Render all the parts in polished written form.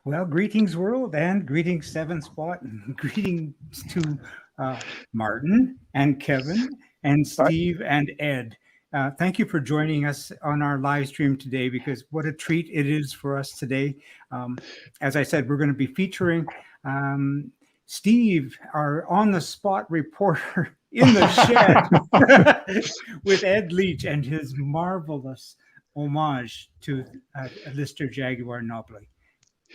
Well, greetings, world, and greetings, Seven Spot, and greetings to Martin and Kevin and Steve and Ed. Thank you for joining us on our live stream today, because what a treat it is for us today. As I said, we're going to be featuring Steve, our on-the-spot reporter in the shed with Ed Leach and his marvelous homage to Lister-Jaguar Knobbly.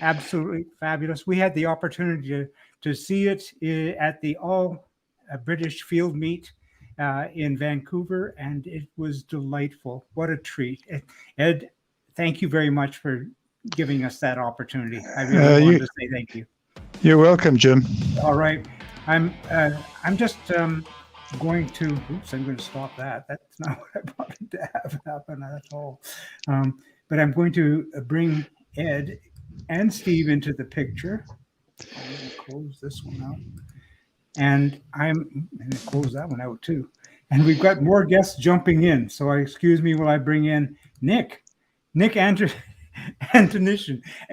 Absolutely fabulous. We had the opportunity to see it at the All British Field Meet in Vancouver, and it was delightful. What a treat. Ed, thank you very much for giving us that opportunity. I really wanted to say thank you. You're welcome, Jim. All right. I'm just going to, oops, I'm going to stop that. That's not what I wanted to have happen at all. But I'm going to bring Ed and Steve into the picture. I'm going to close this one out. And I'm going to close that one out too. And we've got more guests jumping in. So excuse me while I bring in Nick Antonishin.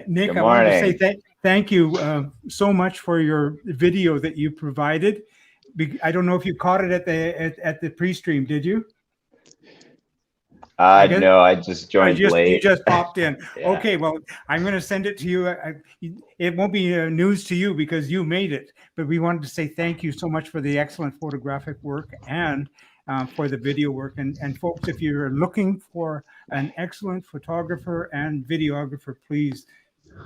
Nick, I want to say thank you so much for your video that you provided. I don't know if you caught it at the pre-stream, did you? No, I just joined late. You just popped in. Yeah. Okay, well, I'm going to send it to you. It won't be news to you because you made it, but we wanted to say thank you so much for the excellent photographic work and for the video work. And folks, if you're looking for an excellent photographer and videographer, please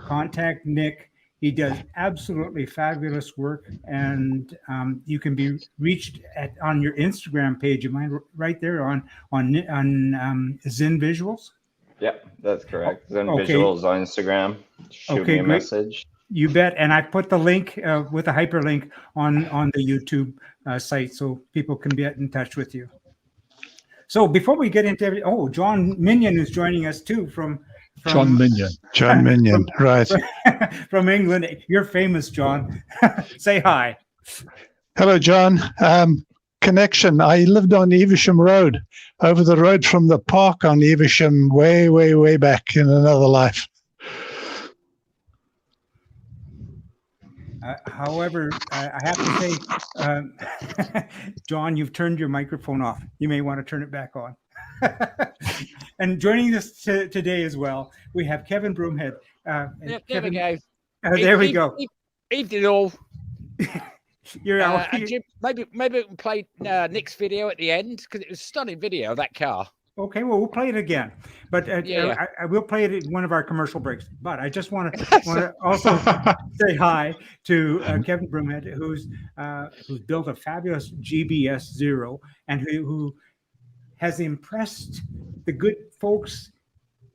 contact Nick. He does absolutely fabulous work, and you can be reached on your Instagram page. Am I right there on Zen Visuals? Yep, that's correct. Zen Visuals on Instagram. Shoot me a message. You bet. And I put the link with a hyperlink on the YouTube site so people can get in touch with you. So before we get into everything, John Minion is joining us too from John Minion, right. From England. You're famous, John. Say hi. Hello, John. Connection. I lived on Evesham Road, over the road from the park on Evesham, way, way, way back in another life. However, I have to say, John, you've turned your microphone off. You may want to turn it back on. And joining us today as well, we have Kevin Broomhead. Kevin, there we go. There we go. Evening all. You're out. Jim, maybe we can play Nick's video at the end, because it was a stunning video of that car. Okay, well, we'll play it again, but I will play it in one of our commercial breaks. But I just want to also say hi to Kevin Broomhead, who's built a fabulous GBS Zero, and who has impressed the good folks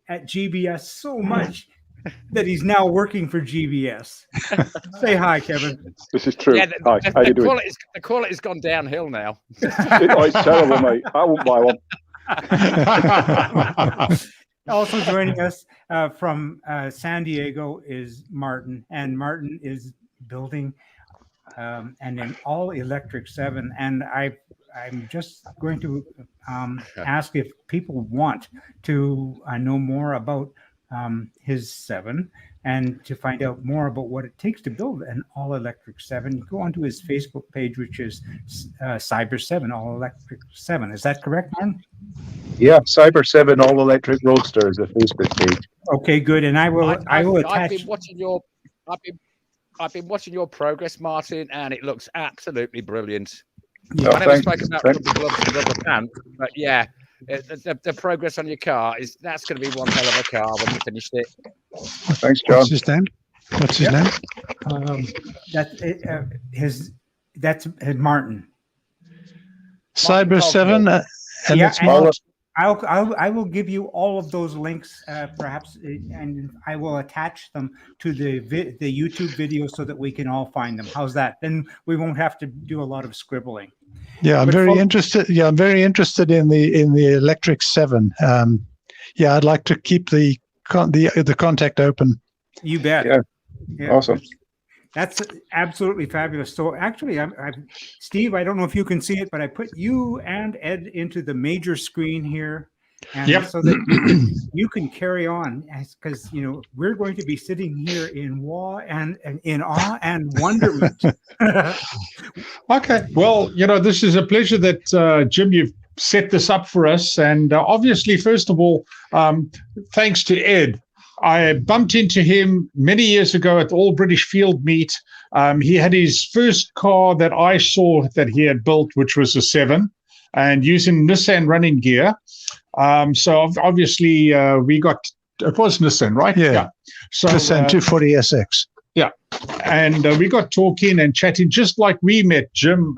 at GBS so much that he's now working for GBS. Say hi, Kevin. This is true. Yeah, hi, how you doing? The quality's gone downhill now. It's terrible, mate. I won't buy one. Also joining us from San Diego is Martin, and Martin is building an all-electric 7, and I'm just going to ask if people want to know more about his 7 and to find out more about what it takes to build an all-electric 7. Go onto his Facebook page, which is Cyber 7 All-Electric 7. Is that correct, Martin? Yeah, Cyber 7 All-Electric Roadster is the Facebook page. Okay, good. And I will attach. I've been watching your progress, Martin, and it looks absolutely brilliant. Yeah. I never spoke about rubber gloves and rubber pants, but yeah, the progress on your car that's going to be one hell of a car when you finished it. Thanks, John. What's his name? That's Martin. Cyber 7, and it's I will give you all of those links, perhaps, and I will attach them to the YouTube video so that we can all find them. How's that? Then we won't have to do a lot of scribbling. Yeah, I'm very interested. Yeah, I'm very interested in the electric 7. Yeah, I'd like to keep the contact open. You bet. Yeah. Awesome. That's absolutely fabulous. So actually, Steve, I don't know if you can see it, but I put you and Ed into the major screen here. and Yep. so that you can carry on, because we're going to be sitting here in awe and wonderment. Okay. Well, this is a pleasure that, Jim, you've set this up for us. And obviously, first of all, thanks to Ed. I bumped into him many years ago at the All British Field Meet. He had his first car that I saw that he had built, which was a 7, and using Nissan running gear. So obviously, it was Nissan, right? Yeah. So Nissan 240 SX. Yeah. And we got talking and chatting just like we met, Jim,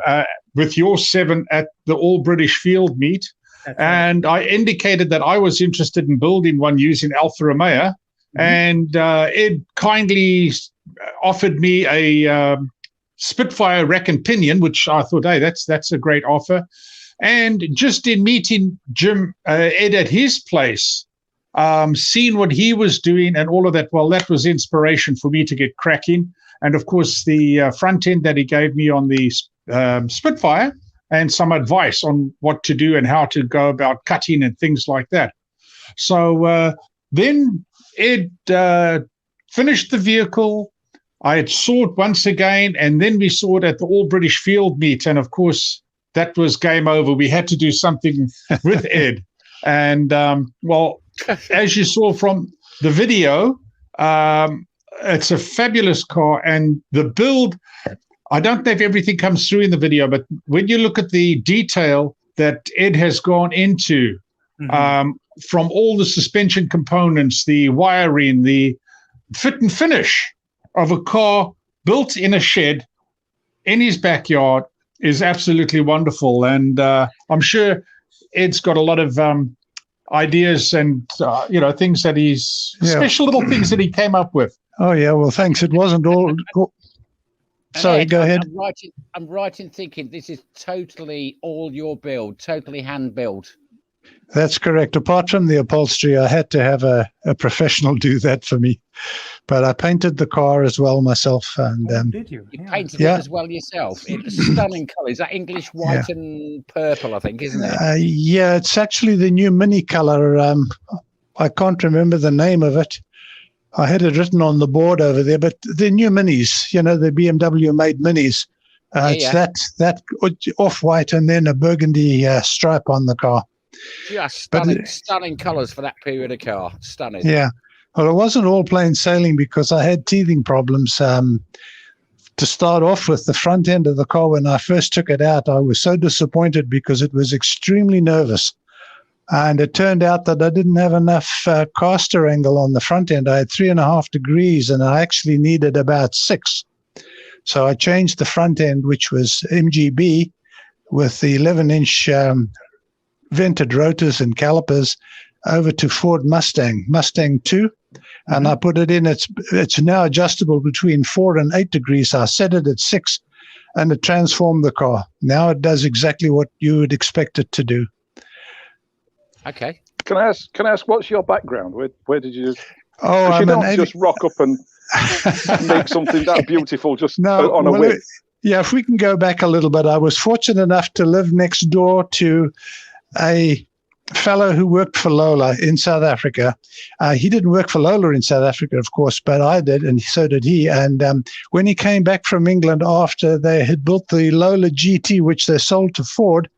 with your 7 at the All British Field Meet. That's right. And I indicated that I was interested in building one using Alfa Romeo. And Ed kindly offered me a Spitfire rack and pinion, which I thought, hey, that's a great offer. And just in meeting Jim, Ed at his place, seeing what he was doing and all of that, well, that was inspiration for me to get cracking. And of course, the front end that he gave me on the Spitfire and some advice on what to do and how to go about cutting and things like that. So then Ed finished the vehicle. I had saw it once again, and then we saw it at the All British Field Meet. And of course, that was game over. We had to do something with Ed. And well, as you saw from the video, it's a fabulous car. And the build, I don't know if everything comes through in the video, but when you look at the detail that Ed has gone into, from all the suspension components, the wiring, the fit and finish of a car built in a shed in his backyard is absolutely wonderful. And I'm sure Ed's got a lot of ideas and, things that special little things that he came up with. Oh, yeah. Well, thanks. It wasn't all. Sorry, Ed, go ahead. I'm right in thinking this is totally all your build, totally hand built. That's correct. Apart from the upholstery, I had to have a professional do that for me. But I painted the car as well myself. And did you? You painted it as well yourself. It's stunning colour. Is that English white and purple, I think, isn't it? Yeah, it's actually the new Mini color. I can't remember the name of it. I had it written on the board over there, but the new Minis, the BMW made Minis. It's that off-white and then a burgundy stripe on the car. Just stunning colours for that period of car. Stunning. Yeah. Well, it wasn't all plain sailing because I had teething problems. To start off with, the front end of the car, when I first took it out, I was so disappointed because it was extremely nervous. And it turned out that I didn't have enough caster angle on the front end. I had 3.5 degrees, and I actually needed about 6. So I changed the front end, which was MGB, with the 11-inch vented rotors and calipers, over to Ford Mustang 2. And I put it in. It's now adjustable between 4 and 8 degrees. I set it at 6, and it transformed the car. Now it does exactly what you would expect it to do. Okay. Can I ask what's your background? Where did you? Oh, you don't just rock up and make something that beautiful just on a whim. Yeah, if we can go back a little bit, I was fortunate enough to live next door to a fellow who worked for Lola in South Africa. He didn't work for Lola in South Africa, of course, but I did, and so did he. And when he came back from England after they had built the Lola GT, which they sold to Ford,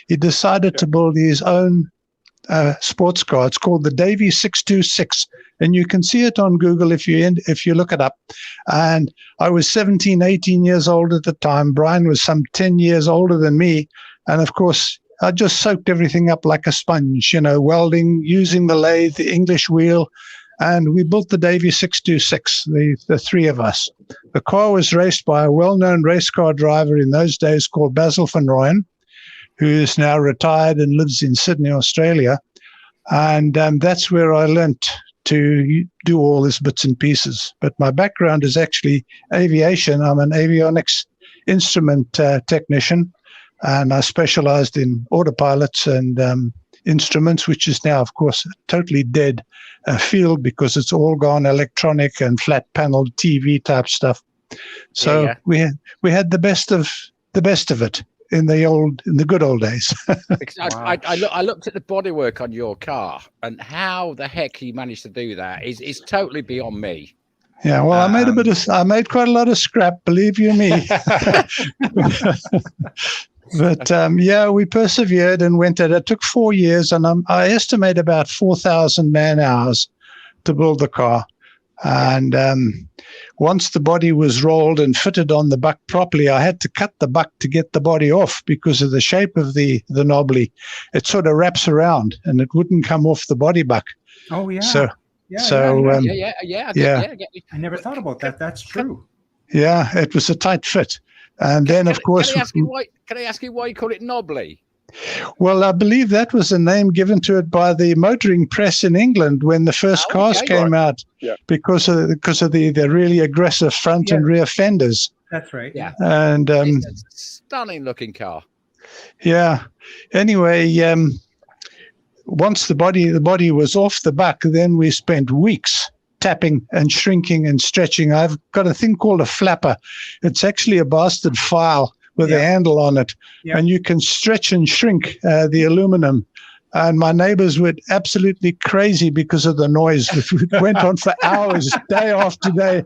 he decided to build his own sports car. It's called the Davy 626, and you can see it on Google if you look it up. And I was 17, 18 years old at the time. Brian was some 10 years older than me, and of course I just soaked everything up like a sponge, welding, using the lathe, the English wheel, and we built the Davy 626, the three of us. The car was raced by a well-known race car driver in those days called Basil van Rooyen, who is now retired and lives in Sydney, Australia. And that's where I learnt to do all these bits and pieces. But my background is actually aviation. I'm an avionics instrument technician, and I specialized in autopilots and instruments, which is now, of course, a totally dead field because it's all gone electronic and flat panel TV type stuff. So we had the best of it. in the good old days. Because I looked at the bodywork on your car, and how the heck you managed to do that is totally beyond me. Yeah, well, I made quite a lot of scrap, believe you me. But yeah, we persevered and went at it. It took 4 years, and I estimate about 4,000 man hours to build the car. And once the body was rolled and fitted on the buck properly, I had to cut the buck to get the body off because of the shape of the knobbly. It sort of wraps around, and it wouldn't come off the body buck. Oh yeah. So I never thought about that. That's true. Yeah, it was a tight fit. And then, of course, can I ask you why you call it knobbly? Well, I believe that was a name given to it by the motoring press in England when the first cars came out, because of the really aggressive front and rear fenders. That's right. Yeah, and it's a stunning looking car. Yeah. Anyway, once the body was off the buck, then we spent weeks tapping and shrinking and stretching. I've got a thing called a flapper. It's actually a bastard file with a handle on it, and you can stretch and shrink the aluminum. And my neighbors were absolutely crazy because of the noise. It went on for hours, day after day.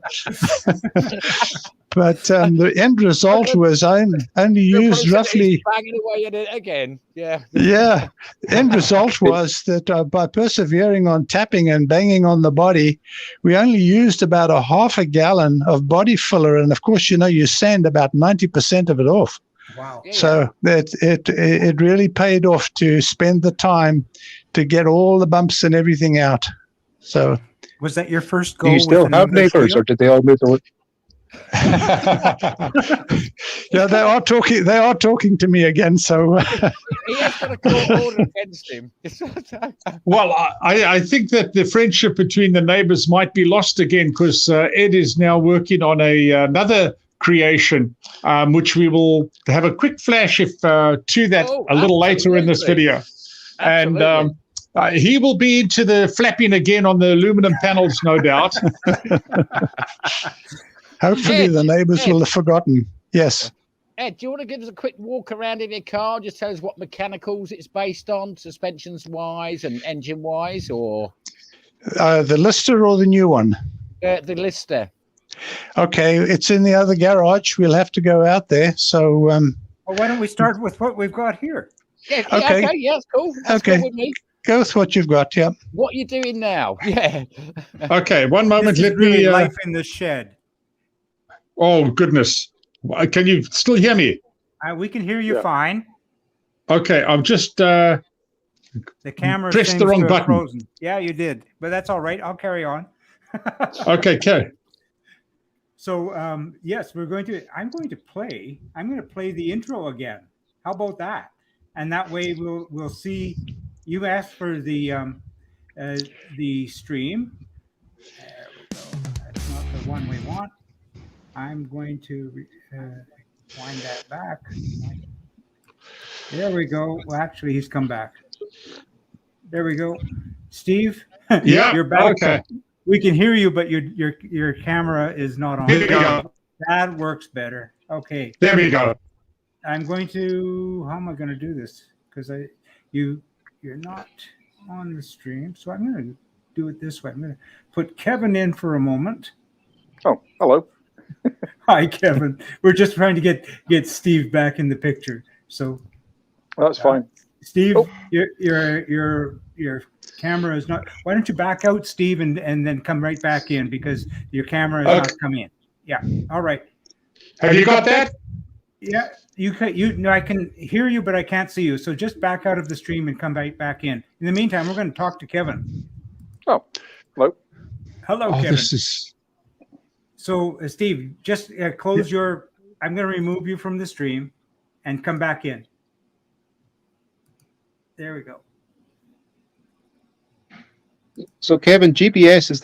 But the end result was I only used roughly... Banging away at it again, yeah. Yeah. The end result was that by persevering on tapping and banging on the body, we only used about a half a gallon of body filler. And, of course, you sand about 90% of it off. Wow. So it really paid off to spend the time to get all the bumps and everything out. So was that your first goal? Do you still have neighbors, or did they all move away? Yeah, they are talking to me again. So he has got a court order against him. Well, I think that the friendship between the neighbors might be lost again, because Ed is now working on another creation, which we will have a quick flash to that a little later in this video. Absolutely. And he will be into the flapping again on the aluminum panels, no doubt. Hopefully the neighbors will have forgotten. Yes. Ed, do you want to give us a quick walk around in your car? Just tell us what mechanicals it's based on, suspensions-wise and engine-wise, or? The Lister or the new one? The Lister. Okay, it's in the other garage. We'll have to go out there. So well, why don't we start with what we've got here? Yeah, okay, yeah, that's cool. That's cool with me. Go with what you've got, yeah. What are you doing now? Yeah. Okay, one moment. This is really life in the shed. Oh, goodness. Can you still hear me? We can hear you fine. Okay, I'm just... the camera pressed the wrong button. Frozen. Yeah, you did. But that's all right. I'll carry on. Okay. So, yes, I'm going to play the intro again. How about that? And that way we'll see. You asked for the stream. There we go. That's not the one we want. I'm going to wind that back. There we go. Well, actually, he's come back. There we go. Steve, you're back. Okay. We can hear you, but your camera is not on. Here we go. That works better. Okay. There we go. I'm going to. How am I going to do this? Because you're not on the stream, so I'm going to do it this way. I'm going to put Kevin in for a moment. Oh, hello. Hi, Kevin. We're just trying to get Steve back in the picture. So that's fine. Steve, your camera is not. Why don't you back out, Steve, and then come right back in, because your camera is not coming in. Yeah. All right. Have you got that? Yeah. I can hear you, but I can't see you. So just back out of the stream and come right back in. In the meantime, we're going to talk to Kevin. Oh, hello. Hello, Kevin. This is... So, Steve, just close your... I'm going to remove you from the stream and come back in. There we go. So, Kevin, GPS,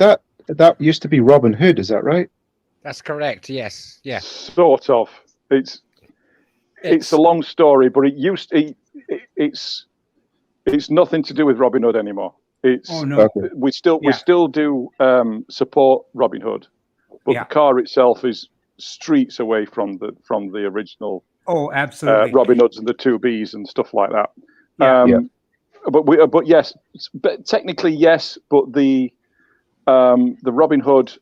that used to be Robin Hood, is that right? That's correct, yes. Yeah. Sort of. It's a long story, but it's nothing to do with Robin Hood anymore. We still do support Robin Hood, but the car itself is streets away from the original Oh, absolutely. Robin Hoods and the 2Bs and stuff like that. Yeah. But yes, but technically yes, but the Robin Hood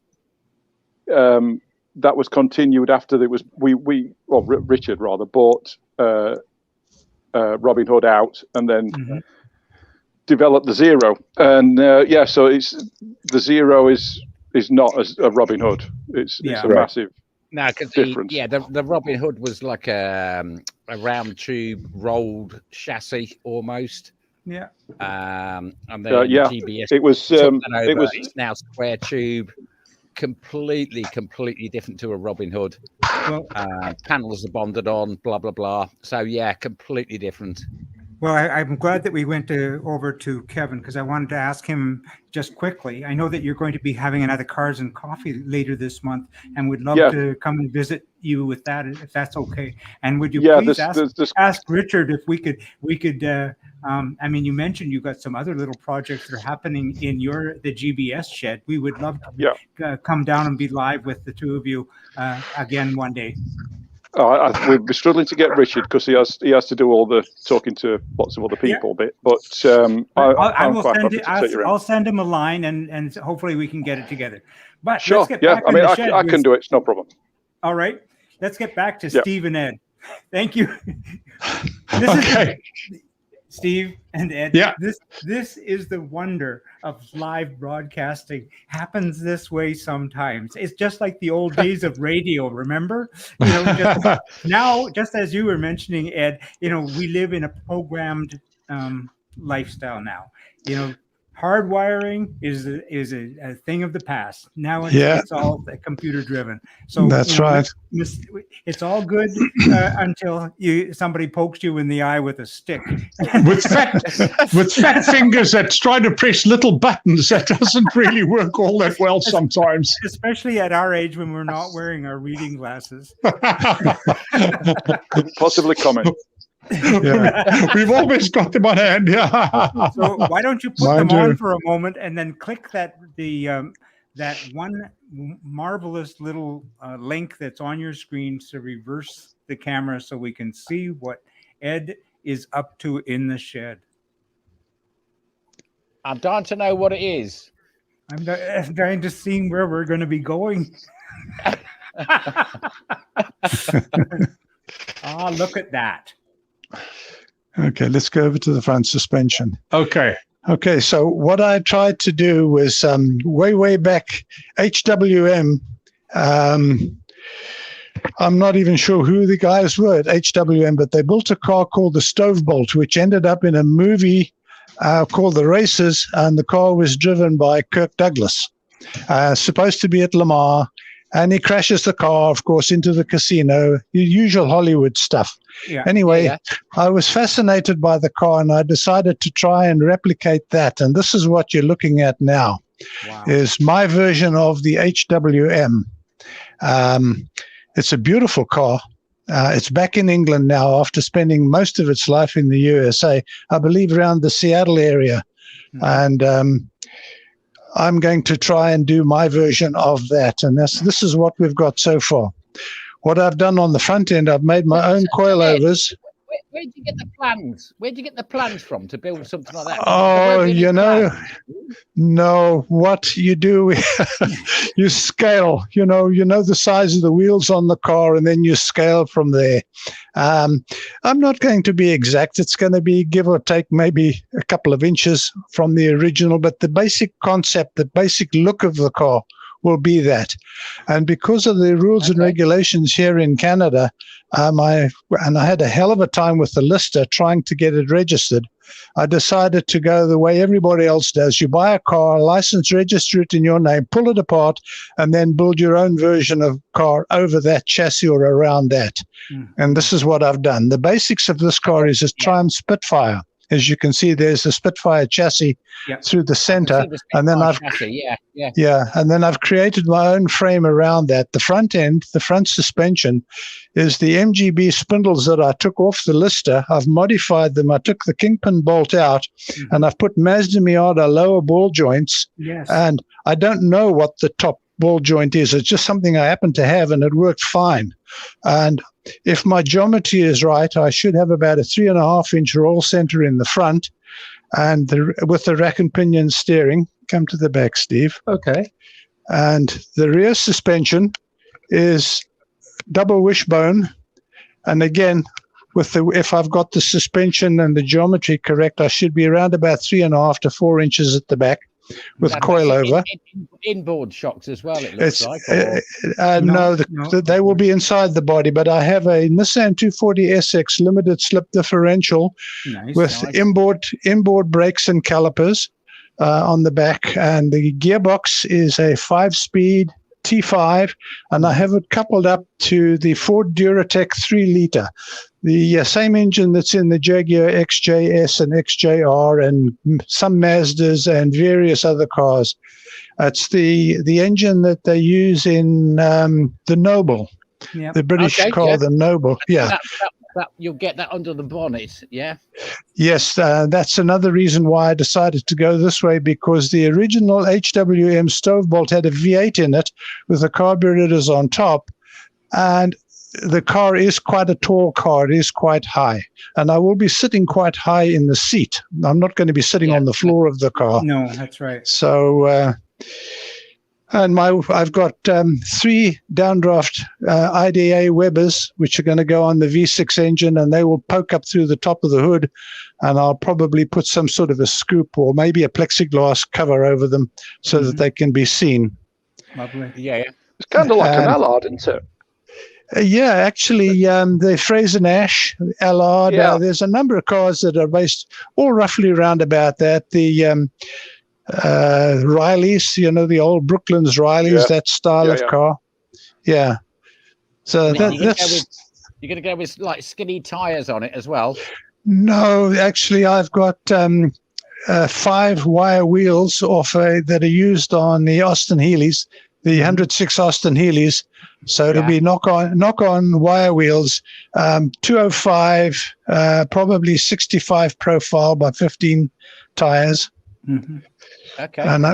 that was continued after there was Richard rather bought Robin Hood out and then developed the Zero, and so it's the Zero is not a Robin Hood. It's a massive. No, because the Robin Hood was like a round tube rolled chassis almost. Yeah. And then GBS. It was. It's now square tube, completely different to a Robin Hood. Well, panels are bonded on, blah blah blah. So yeah, completely different. Well, I'm glad that we went over to Kevin because I wanted to ask him just quickly. I know that you're going to be having another Cars and Coffee later this month, and would love to come and visit you with that if that's okay. And would you please ask Richard if we could? I mean, you mentioned you got some other little projects that are happening in the GBS shed. We would love to come down and be live with the two of you again one day. We'd be struggling to get Richard because he has to do all the talking to lots of other people. But I'll send him a line and hopefully we can get it together. But sure, let's get back I mean, I can do it. It's no problem. All right, let's get back to Steve and Ed. Thank you. Steve and Ed, this is the wonder of live broadcasting. Happens this way sometimes. It's just like the old days of radio, remember? Just as you were mentioning, Ed, we live in a programmed lifestyle now. Hardwiring is a thing of the past. Now it's all computer driven. So that's right. It's all good until somebody pokes you in the eye with a stick. with fat fingers that's trying to press little buttons. That doesn't really work all that well sometimes. Especially at our age when we're not wearing our reading glasses. Possibly comment. We've always got them on hand. So why don't you put them on for a moment and then click that one marvelous little link that's on your screen to reverse the camera so we can see what Ed is up to in the shed. I'm dying to know what it is. I'm trying to see where we're going to be going. Look at that. Okay, let's go over to the front suspension. Okay, so what I tried to do was way back, HWM. I'm not even sure who the guys were at HWM, but they built a car called the Stovebolt, which ended up in a movie called The Racers, and the car was driven by Kirk Douglas, supposed to be at Lamar. And he crashes the car, of course, into the casino, the usual Hollywood stuff. Anyway, I was fascinated by the car, and I decided to try and replicate that. And this is what you're looking at now, is my version of the HWM. It's a beautiful car. It's back in England now after spending most of its life in the USA, I believe around the Seattle area. And I'm going to try and do my version of that. And this is what we've got so far. What I've done on the front end, I've made my own coilovers. Where did you get the plans? Where did you get the plans from to build something like that? No, what you do, you scale, you know the size of the wheels on the car, and then you scale from there. I'm not going to be exact. It's going to be give or take maybe a couple of inches from the original, but the basic concept, the basic look of the car will be that. And because of the rules and regulations here in Canada, I had a hell of a time with the Lister trying to get it registered. I decided to go the way everybody else does. You buy a car, license, register it in your name, pull it apart, and then build your own version of car over that chassis or around that. And this is what I've done. The basics of this car is a Triumph Spitfire. As you can see, there's a Spitfire chassis through the center, and then and then I've created my own frame around that. The front end, the front suspension, is the MGB spindles that I took off the Lister. I've modified them. I took the kingpin bolt out, and I've put Mazda Miata lower ball joints. And I don't know what the top ball joint is. It's just something I happen to have, and it worked fine. And if my geometry is right, I should have about a 3.5-inch roll center in the front, and with the rack and pinion steering. Come to the back, Steve. Okay. And the rear suspension is double wishbone, and again, if I've got the suspension and the geometry correct, I should be around about 3.5 to 4 inches at the back with coilover. Inboard shocks as well, it looks like. No, they will be inside the body, but I have a Nissan 240SX limited slip differential with inboard brakes and calipers on the back, and the gearbox is a 5-speed T5, and I have it coupled up to the Ford Duratec 3-liter, the same engine that's in the Jaguar XJS and XJR and some Mazdas and various other cars. It's the engine that they use in the Noble, the British car, the Noble. Yeah. You'll get that under the bonnet, yeah? Yes, that's another reason why I decided to go this way, because the original HWM Stovebolt had a V8 in it with the carburetors on top, and the car is quite a tall car. It is quite high, and I will be sitting quite high in the seat. I'm not going to be sitting on the floor of the car. No, that's right. So, and I've got 3 downdraft IDA Webbers, which are going to go on the V6 engine, and they will poke up through the top of the hood, and I'll probably put some sort of a scoop or maybe a plexiglass cover over them so that they can be seen. Lovely. Yeah. It's kind of like an Allard, isn't it? Yeah, actually, the Fraser Nash, Allard, there's a number of cars that are based all roughly around about that. The Rileys, the old Brooklands Rileys, that style of car. Yeah. So you're going to go with like skinny tires on it as well? No, actually, I've got 5 wire wheels that are used on the Austin Healey's, the 106 Austin Healey's. So it'll be knock on wire wheels, 205, probably 65 profile by 15 tires. Mm-hmm. Okay. And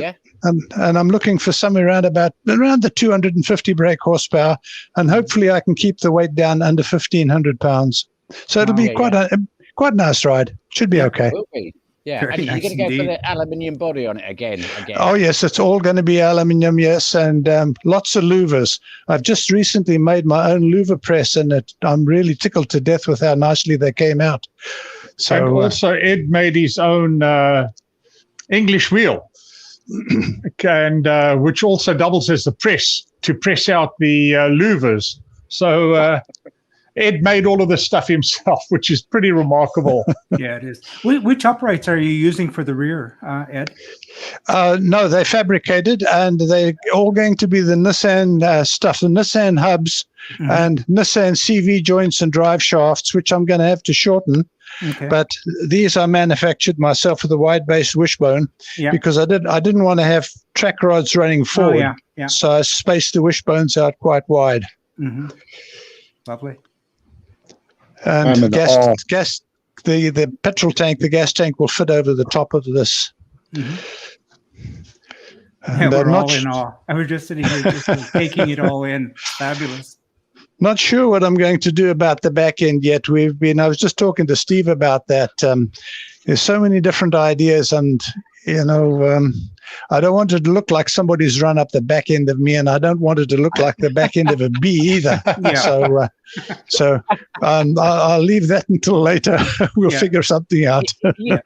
I'm looking for somewhere around the 250 brake horsepower, and hopefully I can keep the weight down under 1,500 pounds. So it'll be quite a nice ride. Should be okay. It will be. Yeah, Very and nice you're going to go indeed. for the aluminium body on it again. Oh, yes, it's all going to be aluminium, yes, and lots of louvers. I've just recently made my own louver press, and I'm really tickled to death with how nicely they came out. So, and also, Ed made his own English wheel, and which also doubles as the press to press out the louvers. So Ed made all of this stuff himself, which is pretty remarkable. Yeah, it is. Which uprights are you using for the rear, Ed? No, they're fabricated, and they're all going to be the Nissan stuff, the Nissan hubs and Nissan CV joints and drive shafts, which I'm going to have to shorten. Okay. But these I manufactured myself with a wide base wishbone because I didn't want to have track rods running forward. So I spaced the wishbones out quite wide. Mm-hmm. Lovely. And the petrol tank, the gas tank will fit over the top of this. Mm-hmm. And we're all in awe. I was just sitting here just taking it all in. Fabulous. Not sure what I'm going to do about the back end yet. I was just talking to Steve about that. There's so many different ideas, and I don't want it to look like somebody's run up the back end of me, and I don't want it to look like the back end of a bee either. So I'll leave that until later. We'll figure something out. You're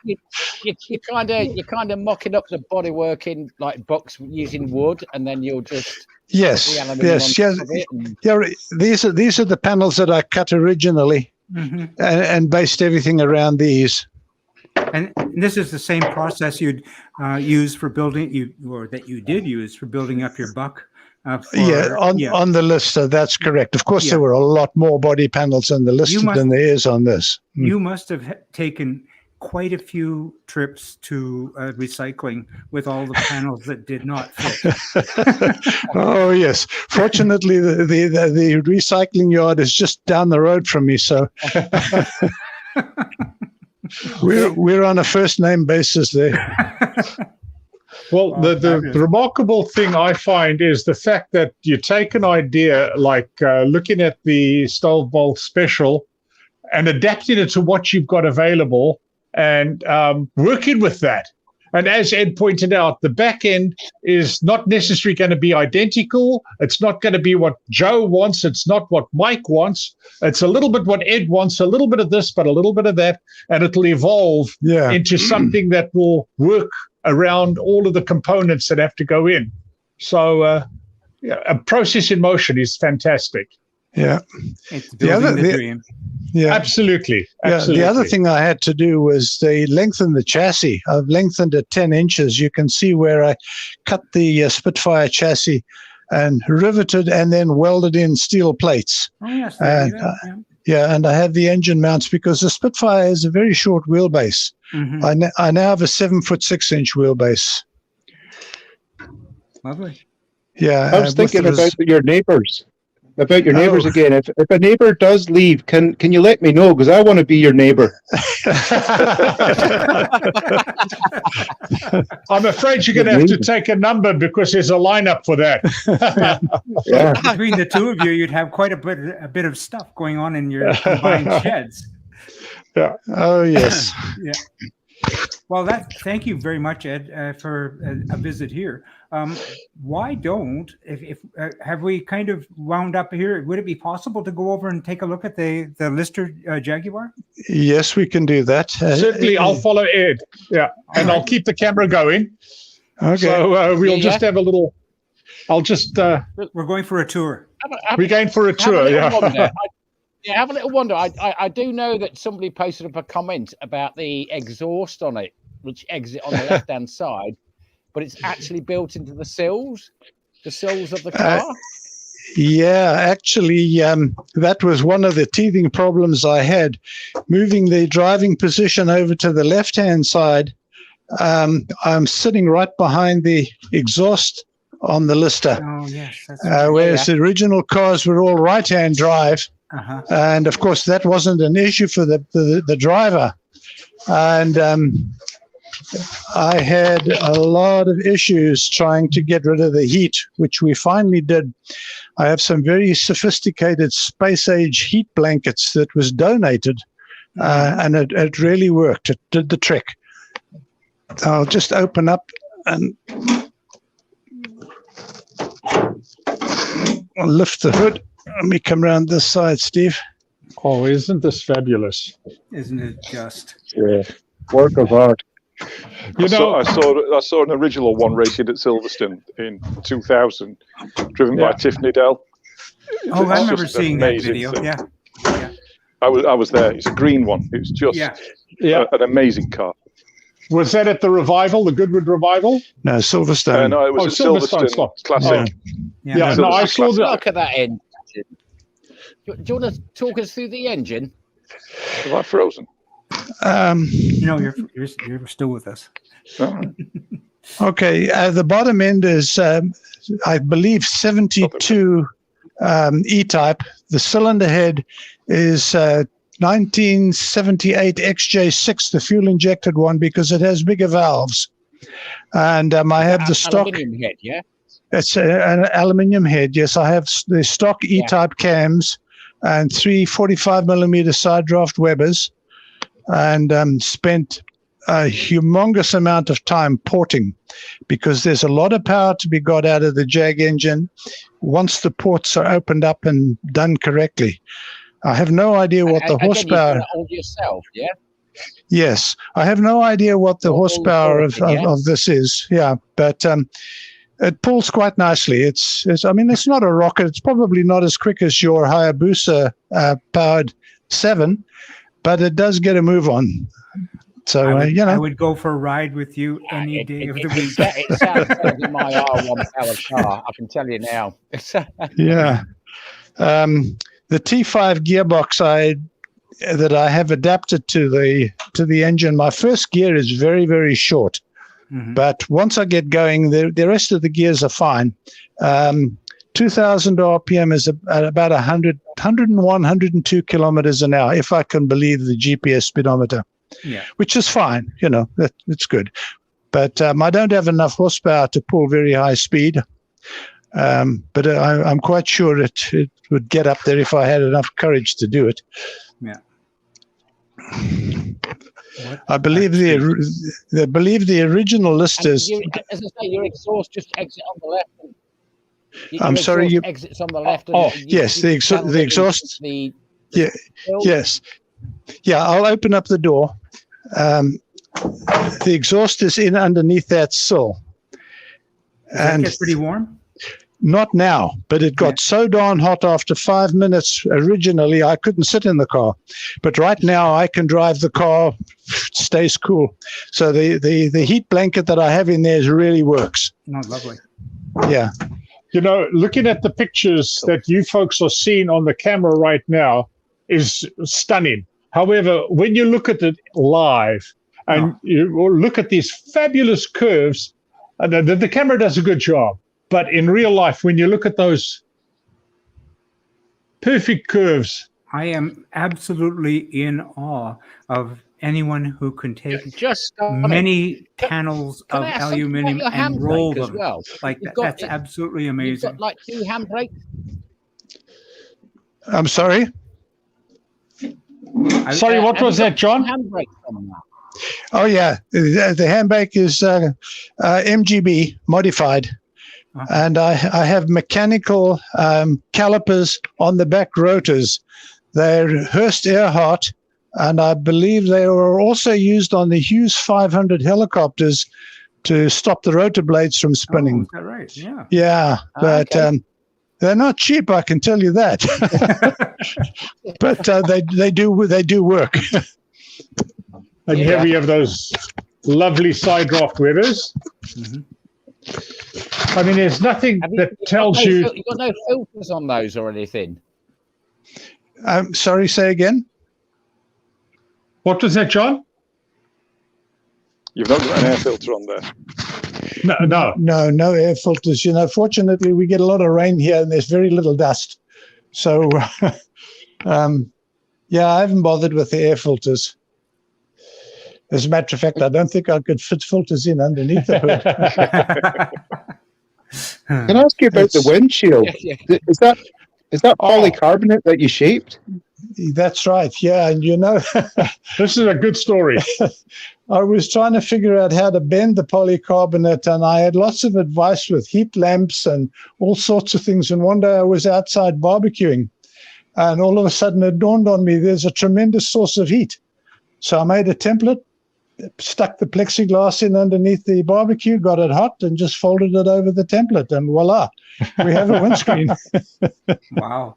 kind of mocking up the bodywork in like box using wood, and then you'll just These are the panels that I cut originally, and based everything around these. And this is the same process you'd use for building, that you did use for building up your buck. On the Lister, that's correct. Of course, there were a lot more body panels on the Lister than there is on this. You must have taken quite a few trips to recycling with all the panels that did not fit. Oh yes, fortunately the recycling yard is just down the road from me, so we're on a first name basis there. Well, the remarkable thing I find is the fact that you take an idea like looking at the Stovebolt special and adapting it to what you've got available and working with that. And as Ed pointed out, the back end is not necessarily going to be identical. It's not going to be what Joe wants. It's not what Mike wants. It's a little bit what Ed wants, a little bit of this, but a little bit of that. And it'll evolve into something that will work around all of the components that have to go in. So a process in motion is fantastic. Yeah. It's building the dream. Yeah, absolutely. The other thing I had to do was they lengthen the chassis. I've lengthened it 10 inches. You can see where I cut the Spitfire chassis and riveted and then welded in steel plates. Oh, yes. And I have the engine mounts because the Spitfire is a very short wheelbase. Mm-hmm. I now have a 7'6" wheelbase. Lovely. Yeah. I was thinking about your neighbors. About your neighbors again. If a neighbor does leave, can you let me know? Because I want to be your neighbor. I'm afraid you're going to have to take a number because there's a lineup for that. Yeah. Between the two of you, you'd have quite a bit of stuff going on in your combined sheds. Yeah. Oh yes. Yeah. Well, thank you very much, Ed, for a visit here. Why don't, if have we kind of wound up here? Would it be possible to go over and take a look at the Lister-Jaguar? Yes, we can do that. Certainly, I'll follow Ed. Yeah, and I'll keep the camera going. Okay. So we'll just have a little. I'll just. We're going for a tour. We're going for a tour. Yeah. Yeah, have a little wonder. I do know that somebody posted up a comment about the exhaust on it, which exit on the left-hand side, but it's actually built into the sills of the car. Yeah, actually, that was one of the teething problems I had. Moving the driving position over to the left-hand side, I'm sitting right behind the exhaust on the Lister. Oh, yes. That's whereas the original cars were all right-hand drive. Uh-huh. And of course, that wasn't an issue for the driver. And I had a lot of issues trying to get rid of the heat, which we finally did. I have some very sophisticated space-age heat blankets that was donated, and it really worked. It did the trick. I'll just open up and I'll lift the hood. Let me come around this side, Steve. Oh, isn't this fabulous? Isn't it just? Yeah, work of art. I saw an original one racing at Silverstone in 2000, driven by Tiffany Dell. Oh, I remember seeing that video. Thing. Yeah. I was there. It's a green one. It was just an amazing car. Was that at the Revival, the Goodwood Revival? No, Silverstone. No, it was a Silverstone Classic. Yeah, no, I saw that. Look at that engine. Do you want to talk us through the engine? Have I frozen? No, you're still with us. Okay, the bottom end is, I believe, 72 E-type. The cylinder head is 1978 XJ6, the fuel-injected one, because it has bigger valves. And I have the stock. Aluminium head, yeah? It's an aluminium head, yes. I have the stock E-type cams and 3 45mm side draft Webers, and spent a humongous amount of time porting, because there's a lot of power to be got out of the Jag engine once the ports are opened up and done correctly. I have no idea what the horsepower. You do all yourself, yeah? Yes, I have no idea what the horsepower of this is. Yeah, but it pulls quite nicely. It's not a rocket. It's probably not as quick as your Hayabusa powered 7, but it does get a move on. So I would go for a ride with you any day of the week. It sounds like my R1 powered car. I can tell you now. Yeah. The T5 gearbox that I have adapted to the engine. My first gear is very, very short, but once I get going, the rest of the gears are fine. 2,000 RPM is about 101, 102 kilometers an hour, if I can believe the GPS speedometer. Yeah, which is fine. That's good. But I don't have enough horsepower to pull very high speed. But I'm quite sure it would get up there if I had enough courage to do it. Yeah. I believe the original listers. As I say, your exhaust just exit on the left. I'm sorry, you exits on the left. Yes, the exhaust. Yes. Yeah, I'll open up the door. The exhaust is in underneath that sill. Does it get pretty warm? Not now, but it got so darn hot after 5 minutes. Originally, I couldn't sit in the car, but right now I can drive the car. It stays cool. So the heat blanket that I have in there really works. Oh, lovely. Yeah. You know, looking at the pictures that you folks are seeing on the camera right now is stunning. However, when you look at it live and you look at these fabulous curves, the camera does a good job. But in real life, when you look at those perfect curves, I am absolutely in awe of anyone who can take many panels of aluminum and roll them like that. That's absolutely amazing. You've got like 2 handbrakes. I'm sorry. Sorry, what was that, John? Handbrake on that. Oh yeah, the handbrake is MGB modified. And I have mechanical calipers on the back rotors. They're Hurst Earhart, and I believe they were also used on the Hughes 500 helicopters to stop the rotor blades from spinning. Is that right? Yeah. Yeah, but they're not cheap, I can tell you that. But they do work. And here we have those lovely side draft weathers. Mm-hmm. I mean, there's nothing that tells you. You've got no filters on those or anything. Sorry, say again. What was that, John? You've not got an air filter on there. No air filters. You know, fortunately, we get a lot of rain here, and there's very little dust. So, I haven't bothered with the air filters. As a matter of fact, I don't think I could fit filters in underneath the hood. Can I ask you about the windshield? Is that polycarbonate that you shaped? That's right. Yeah, and you know, this is a good story. I was trying to figure out how to bend the polycarbonate, and I had lots of advice with heat lamps and all sorts of things. And one day I was outside barbecuing, and all of a sudden it dawned on me there's a tremendous source of heat. So I made a template, stuck the plexiglass in underneath the barbecue, got it hot, and just folded it over the template, and voila, we have a windscreen. Wow.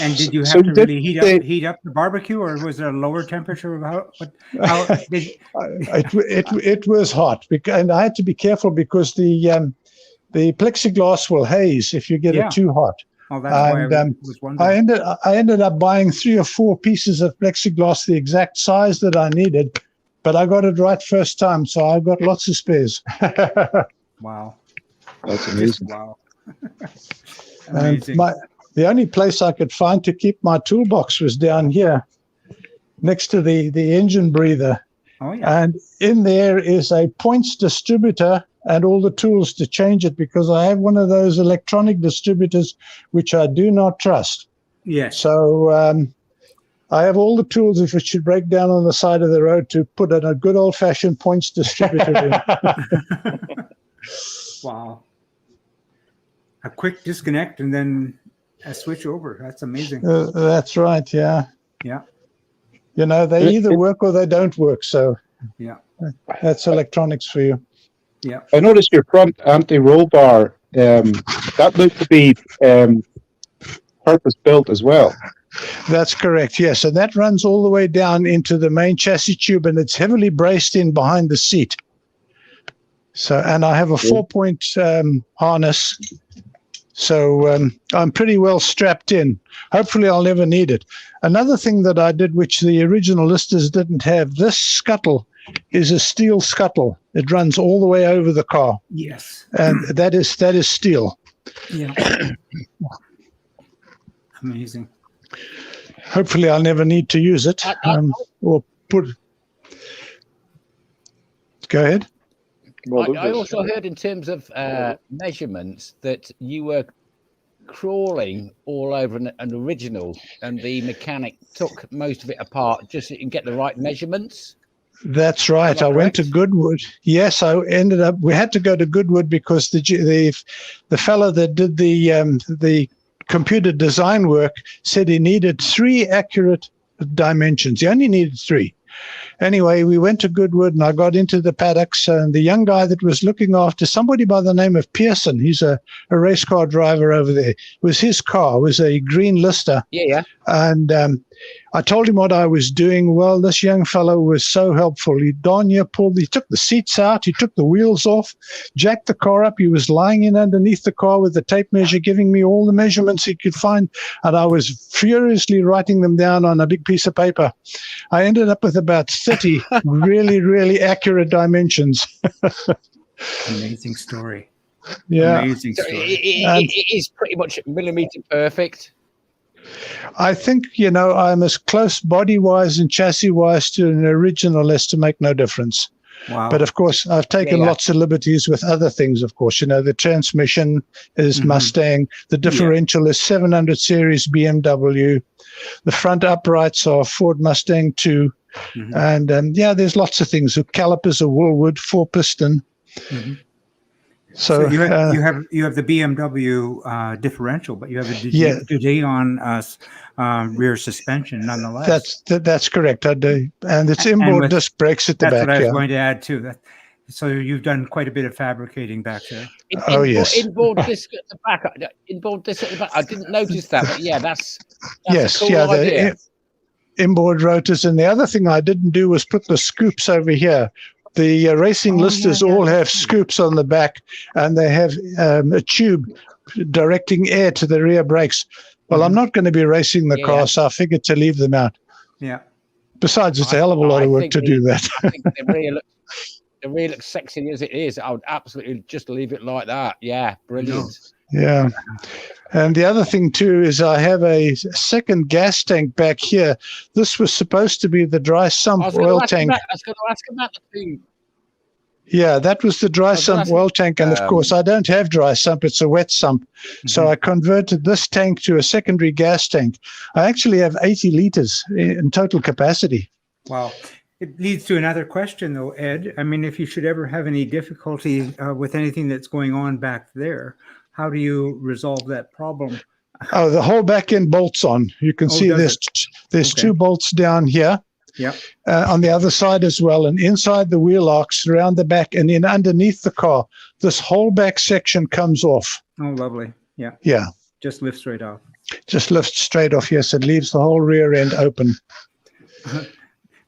And did you have to really heat up the barbecue, or was it a lower temperature? It was hot, and I had to be careful because the plexiglass will haze if you get it too hot. Oh, that's why I was wondering. I ended up buying 3 or 4 pieces of plexiglass, the exact size that I needed, but I got it right first time, so I've got lots of spares. Wow. That's amazing. Wow. Amazing. The only place I could find to keep my toolbox was down here, next to the engine breather. Oh, yeah. And in there is a points distributor and all the tools to change it, because I have one of those electronic distributors which I do not trust. Yes. So I have all the tools if it should break down on the side of the road to put in a good old-fashioned points distributor in. Wow. A quick disconnect and then a switch over. That's amazing. That's right, yeah. Yeah. You know, they either work or they don't work. So yeah, that's electronics for you. Yeah. I noticed your front anti-roll bar. That looked to be purpose-built as well. That's correct, yes. And that runs all the way down into the main chassis tube, and it's heavily braced in behind the seat. So, and I have a 4-point harness. So I'm pretty well strapped in. Hopefully I'll never need it. Another thing that I did, which the original listers didn't have, this scuttle is a steel scuttle. It runs all the way over the car. Yes. And that is steel. Yeah. Amazing. Hopefully I'll never need to use it. Or put. Go ahead. I also heard in terms of measurements that you were crawling all over an original, and the mechanic took most of it apart just so you can get the right measurements. That's right. I went to Goodwood. Yes, we had to go to Goodwood because the fellow that did the computer design work said he needed 3 accurate dimensions. He only needed 3. Anyway, we went to Goodwood and I got into the paddocks, and the young guy that was looking after somebody by the name of Pearson, he's a race car driver over there. It was his car. It was a green Lister. Yeah. And I told him what I was doing. Well, this young fellow was so helpful. He took the seats out, he took the wheels off, jacked the car up. He was lying in underneath the car with the tape measure, giving me all the measurements he could find. And I was furiously writing them down on a big piece of paper. I ended up with about 30 really, really accurate dimensions. Amazing story. Yeah. Amazing story. It is pretty much millimeter perfect. I think, I'm as close body-wise and chassis-wise to an original as to make no difference. Wow. But, of course, I've taken lots of liberties with other things, of course. The transmission is Mustang. The differential is 700 series BMW. The front uprights are Ford Mustang 2. And, there's lots of things. The calipers are Woolwood, 4-piston. So you have the BMW differential, but you have a Didion rear suspension nonetheless. That's correct. I do, and it's inboard disc brakes at the back. That's what I was going to add too. So you've done quite a bit of fabricating back there. Yes. Inboard disc at the back. Inboard disc at the back. I didn't notice that, but that's yes, a cool idea. The inboard rotors, and the other thing I didn't do was put the scoops over here. The racing Listers all have scoops on the back, and they have a tube directing air to the rear brakes. Well, I'm not going to be racing the car, so I figured to leave them out. Yeah. Besides, it's a hell of a lot of work to do that. I think they really look sexy as it is. I would absolutely just leave it like that. Yeah, brilliant. Yeah. And the other thing, too, is I have a second gas tank back here. This was supposed to be the dry sump oil tank. I was going to ask about the thing. Yeah, that was the dry sump oil tank. And, of course, I don't have dry sump. It's a wet sump. So I converted this tank to a secondary gas tank. I actually have 80 liters in total capacity. Wow. It leads to another question, though, Ed. I mean, if you should ever have any difficulty with anything that's going on back there, how do you resolve that problem? Oh, the whole back end bolts on. You can see there's 2 bolts down here. Yeah. On the other side as well, and inside the wheel arcs around the back, and then underneath the car, this whole back section comes off. Oh, lovely. Yeah. Yeah. Just lifts straight off. Just lifts straight off. Yes, it leaves the whole rear end open.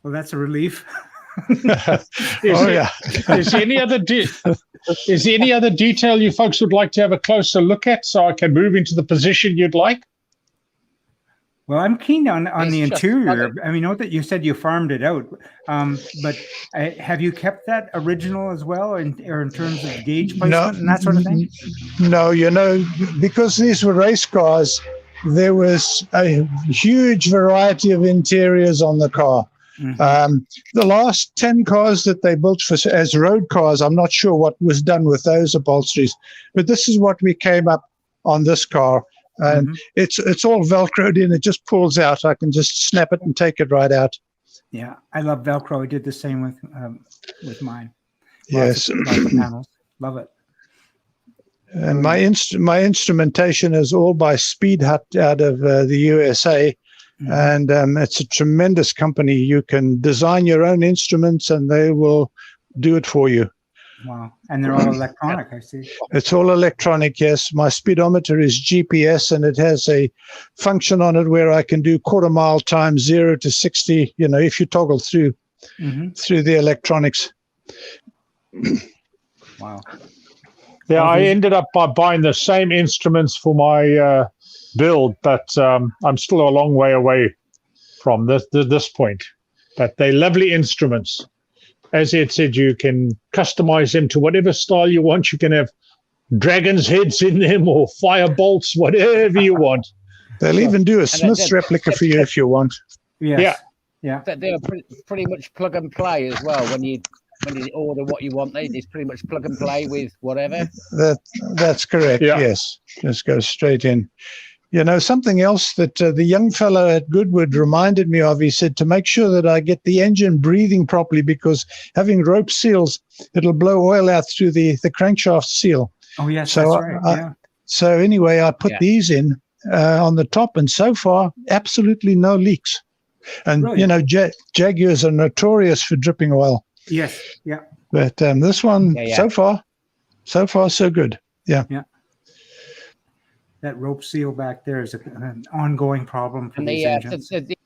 Well, that's a relief. Is there any other detail you folks would like to have a closer look at, so I can move into the position you'd like? Well, I'm keen on the interior. I mean, note that you said you farmed it out, but have you kept that original as well, in terms of gauge placement and that sort of thing? No, because these were race cars, there was a huge variety of interiors on the car. The last 10 cars that they built as road cars, I'm not sure what was done with those upholsteries, but this is what we came up on this car. And it's all Velcroed in. It just pulls out. I can just snap it and take it right out. Yeah, I love Velcro. I did the same with mine. Yes, lots of panels. Love it. And my instrumentation is all by Speed Hut out of the USA, and it's a tremendous company. You can design your own instruments, and they will do it for you. Wow. And they're all electronic, I see. It's all electronic, yes. My speedometer is GPS, and it has a function on it where I can do quarter mile times 0 to 60, if you toggle through the electronics. Wow. Yeah, I ended up by buying the same instruments for my build, but I'm still a long way away from this point. But they're lovely instruments. As Ed said, you can customize them to whatever style you want. You can have dragon's heads in them or fire bolts, whatever you want. They'll even do a Smith's replica for you if you want. Yes. Yeah. They're pretty much plug and play as well. When you when you order what you want. It's pretty much plug and play with whatever. That's correct. Yeah. Yes, just go straight in. Something else that the young fellow at Goodwood reminded me of, he said to make sure that I get the engine breathing properly, because having rope seals, it'll blow oil out through the crankshaft seal. Oh, yes, So that's right. Yeah. So anyway, I put these in on the top, and so far, absolutely no leaks. And, Brilliant. Jaguars are notorious for dripping oil. Yes. Yeah. But this one, so far, so good. Yeah. Yeah. That rope seal back there is an ongoing problem for these engines. The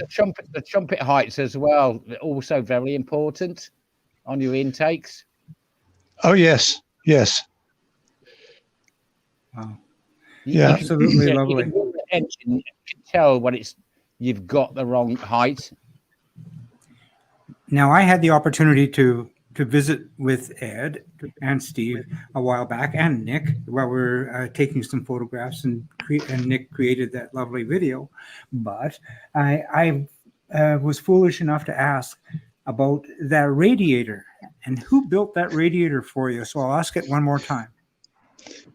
trumpet heights as well, also very important on your intakes. Oh, yes. Yes. Wow. Yeah. Absolutely lovely. The engine, you can tell when you've got the wrong height. Now, I had the opportunity to visit with Ed and Steve a while back, and Nick, while we were taking some photographs, and Nick created that lovely video. But I was foolish enough to ask about that radiator, and who built that radiator for you? So I'll ask it one more time.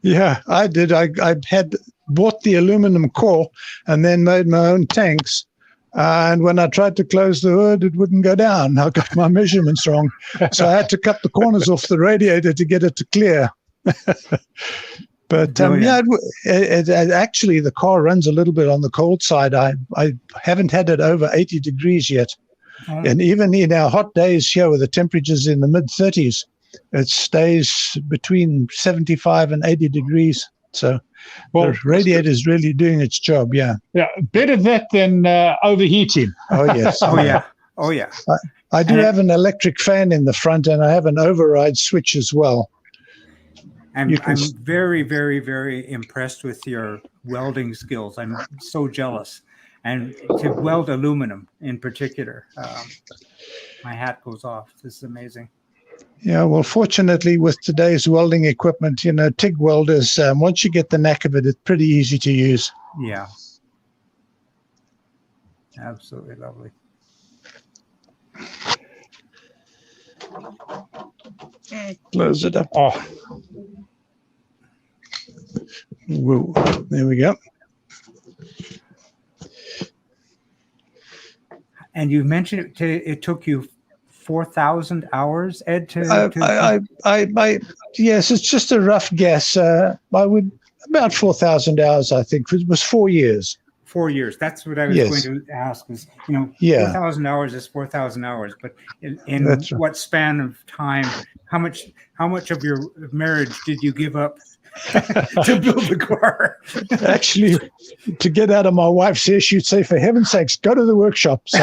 Yeah, I did. I had bought the aluminum core and then made my own tanks. And when I tried to close the hood, it wouldn't go down. I got my measurements wrong. So I had to cut the corners off the radiator to get it to clear. But actually, the car runs a little bit on the cold side. I haven't had it over 80 degrees yet. Oh. And even in our hot days here with the temperatures in the mid-30s, it stays between 75 and 80 degrees. So the radiator is really doing its job. Yeah. Yeah. Better that than overheating. Oh, yes. Oh, yeah. Oh, yeah. I do have an electric fan in the front, and I have an override switch as well. I'm very, very, very impressed with your welding skills. I'm so jealous. And to weld aluminum in particular, my hat goes off. This is amazing. Yeah, well, fortunately, with today's welding equipment, TIG welders, once you get the knack of it, it's pretty easy to use. Yeah. Absolutely lovely. Close it up. Oh, Whoa. There we go. And you mentioned it took you 4,000 hours, Ed, yes, it's just a rough guess. About 4,000 hours, I think. It was 4 years. 4 years. That's what I was going to ask. Is 4,000 hours is 4,000 hours, but in what span of time? How much of your marriage did you give up to build the car? Actually, to get out of my wife's hair, she'd say, "For heaven's sakes, go to the workshop." So.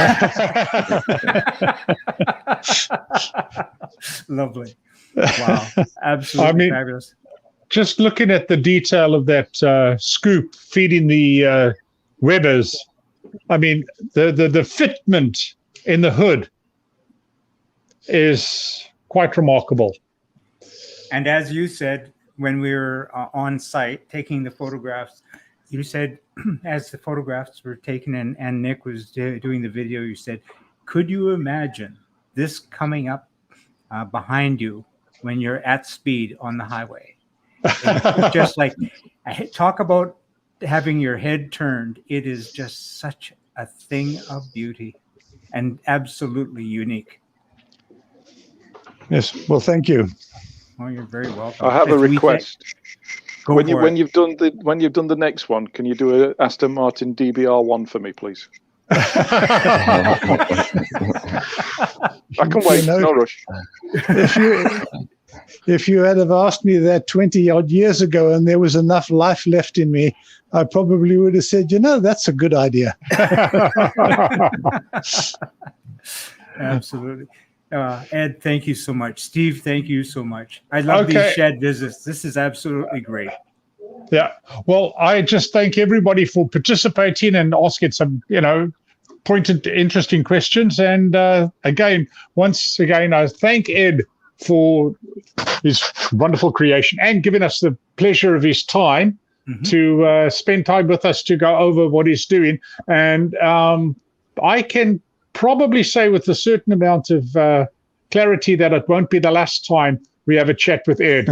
Lovely. Wow. Absolutely fabulous. Just looking at the detail of that scoop feeding the Webbers, I mean, the fitment in the hood is quite remarkable. And as you said, when we were on site taking the photographs, you said, as the photographs were taken and Nick was doing the video, you said, could you imagine this coming up behind you when you're at speed on the highway? It's just like, talk about having your head turned. It is just such a thing of beauty and absolutely unique. Yes, well, thank you. Well, you're very welcome. I have a request. When you've done the next one, can you do a Aston Martin DBR1 for me, please? I can wait. No rush. If you had have asked me that 20 odd years ago and there was enough life left in me, I probably would have said, that's a good idea. Absolutely. Ed, thank you so much. Steve, thank you so much. I love these shed visits. This is absolutely great. Yeah. Well, I just thank everybody for participating and asking some, pointed, interesting questions. And once again, I thank Ed for his wonderful creation and giving us the pleasure of his time to spend time with us to go over what he's doing. And I can probably say with a certain amount of clarity that it won't be the last time we have a chat with Ed.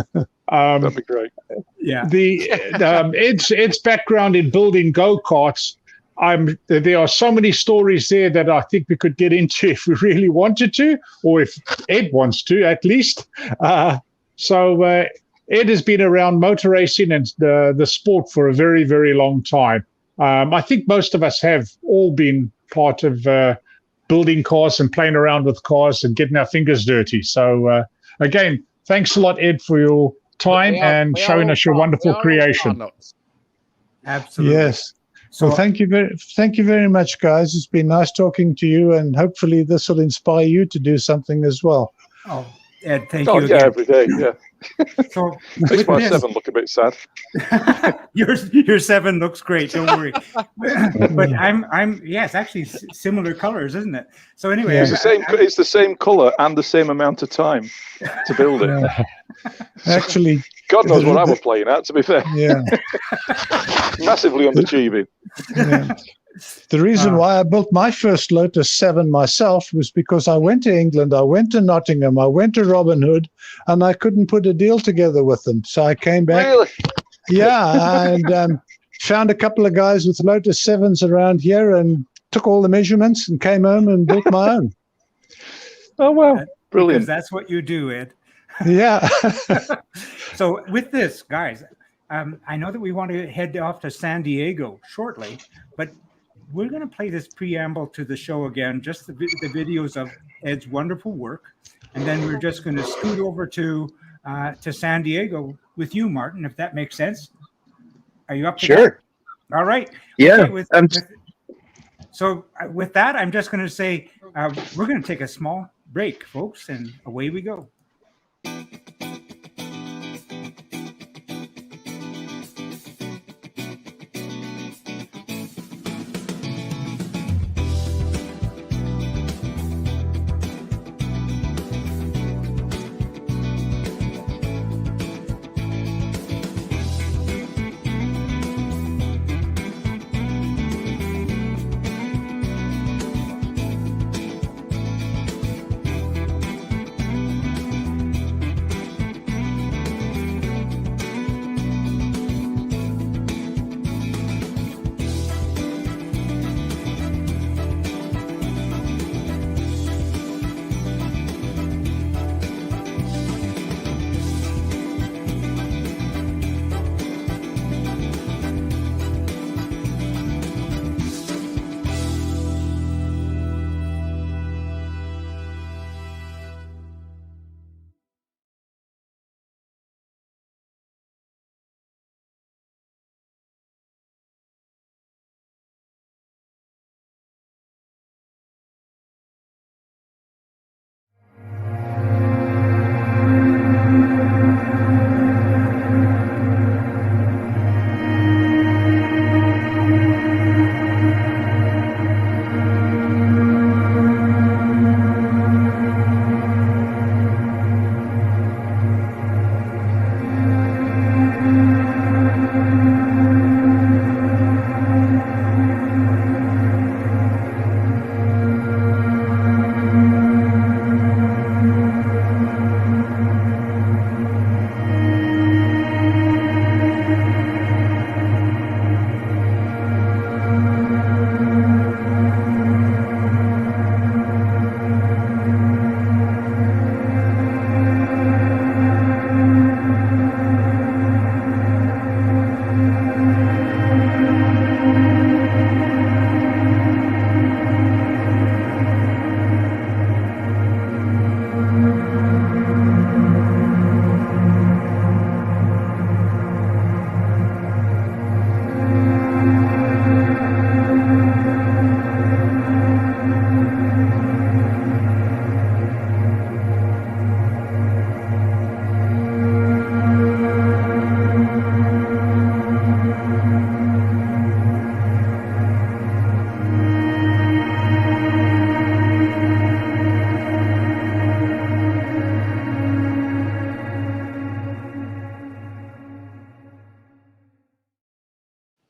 That'd be great. Yeah. Ed's background in building go-karts, there are so many stories there that I think we could get into if we really wanted to, or if Ed wants to, at least. So Ed has been around motor racing and the sport for a very, very long time. I think most of us have all been part of building cars and playing around with cars and getting our fingers dirty. So again, thanks a lot, Ed, for your time and showing us your wonderful creation. Absolutely. Yes. So thank you very much, guys. It's been nice talking to you, and hopefully this will inspire you to do something as well. Oh, Ed, thank Oh, you. yeah, Again. every day. Yeah. So Makes my this- 7 look a bit sad. your 7 looks great. Don't worry. But it's actually similar colors, isn't it? So anyway, It's the same color and the same amount of time to build it. Actually, God knows what I was playing at, to be fair. yeah. Massively underachieving. Yeah. The reason why I built my first Lotus 7 myself was because I went to England, I went to Nottingham, I went to Robin Hood, and I couldn't put a deal together with them. So I came back. Really? Yeah, and found a couple of guys with Lotus 7s around here and took all the measurements and came home and built my own. Oh, wow. Brilliant. Because that's what you do, Ed. Yeah. So with this, guys, I know that we want to head off to San Diego shortly, but we're going to play this preamble to the show again, just the videos of Ed's wonderful work, and then we're just going to scoot over to San Diego with you, Martin, if that makes sense. Are you up to Sure. that? All right. Yeah. Okay, so with that, I'm just going to say we're going to take a small break, folks, and away we go.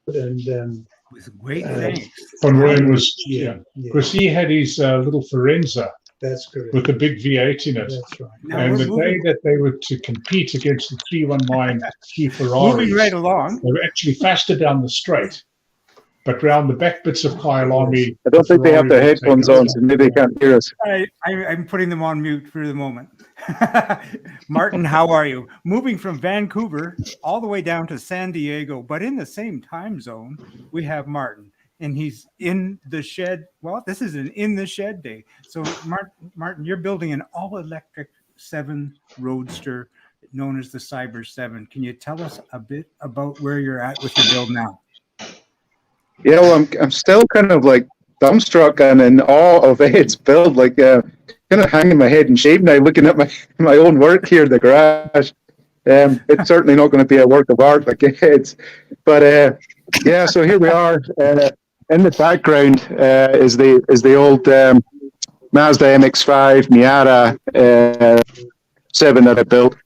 And With great thanks. Von Royen was, yeah. because he had his little Forenza That's correct. with a big V8 in it. That's right. Now And we're the moving- day that they were to compete against the 319 T Ferraris, moving right along. they were actually faster down the straight. But round the back bits of Kyalami, I don't think they have their Ferrari headphones was on, so maybe they can't hear us. I'm putting them on mute for the moment. Martin, how are you? Moving from Vancouver all the way down to San Diego, but in the same time zone, we have Martin, and he's in the shed. Well, this is an in the shed day. So, Martin, you're building an all-electric 7 Roadster known as the Cyber 7. Can you tell us a bit about where you're at with your build now? Yeah, well, I'm still kind of like dumbstruck and in awe of Ed's build, like kind of hanging my head in shame now, looking at my own work here in the garage. It's certainly not going to be a work of art like Ed's, but yeah. So here we are. In the background is the old Mazda MX-5 Miata 7 that I built.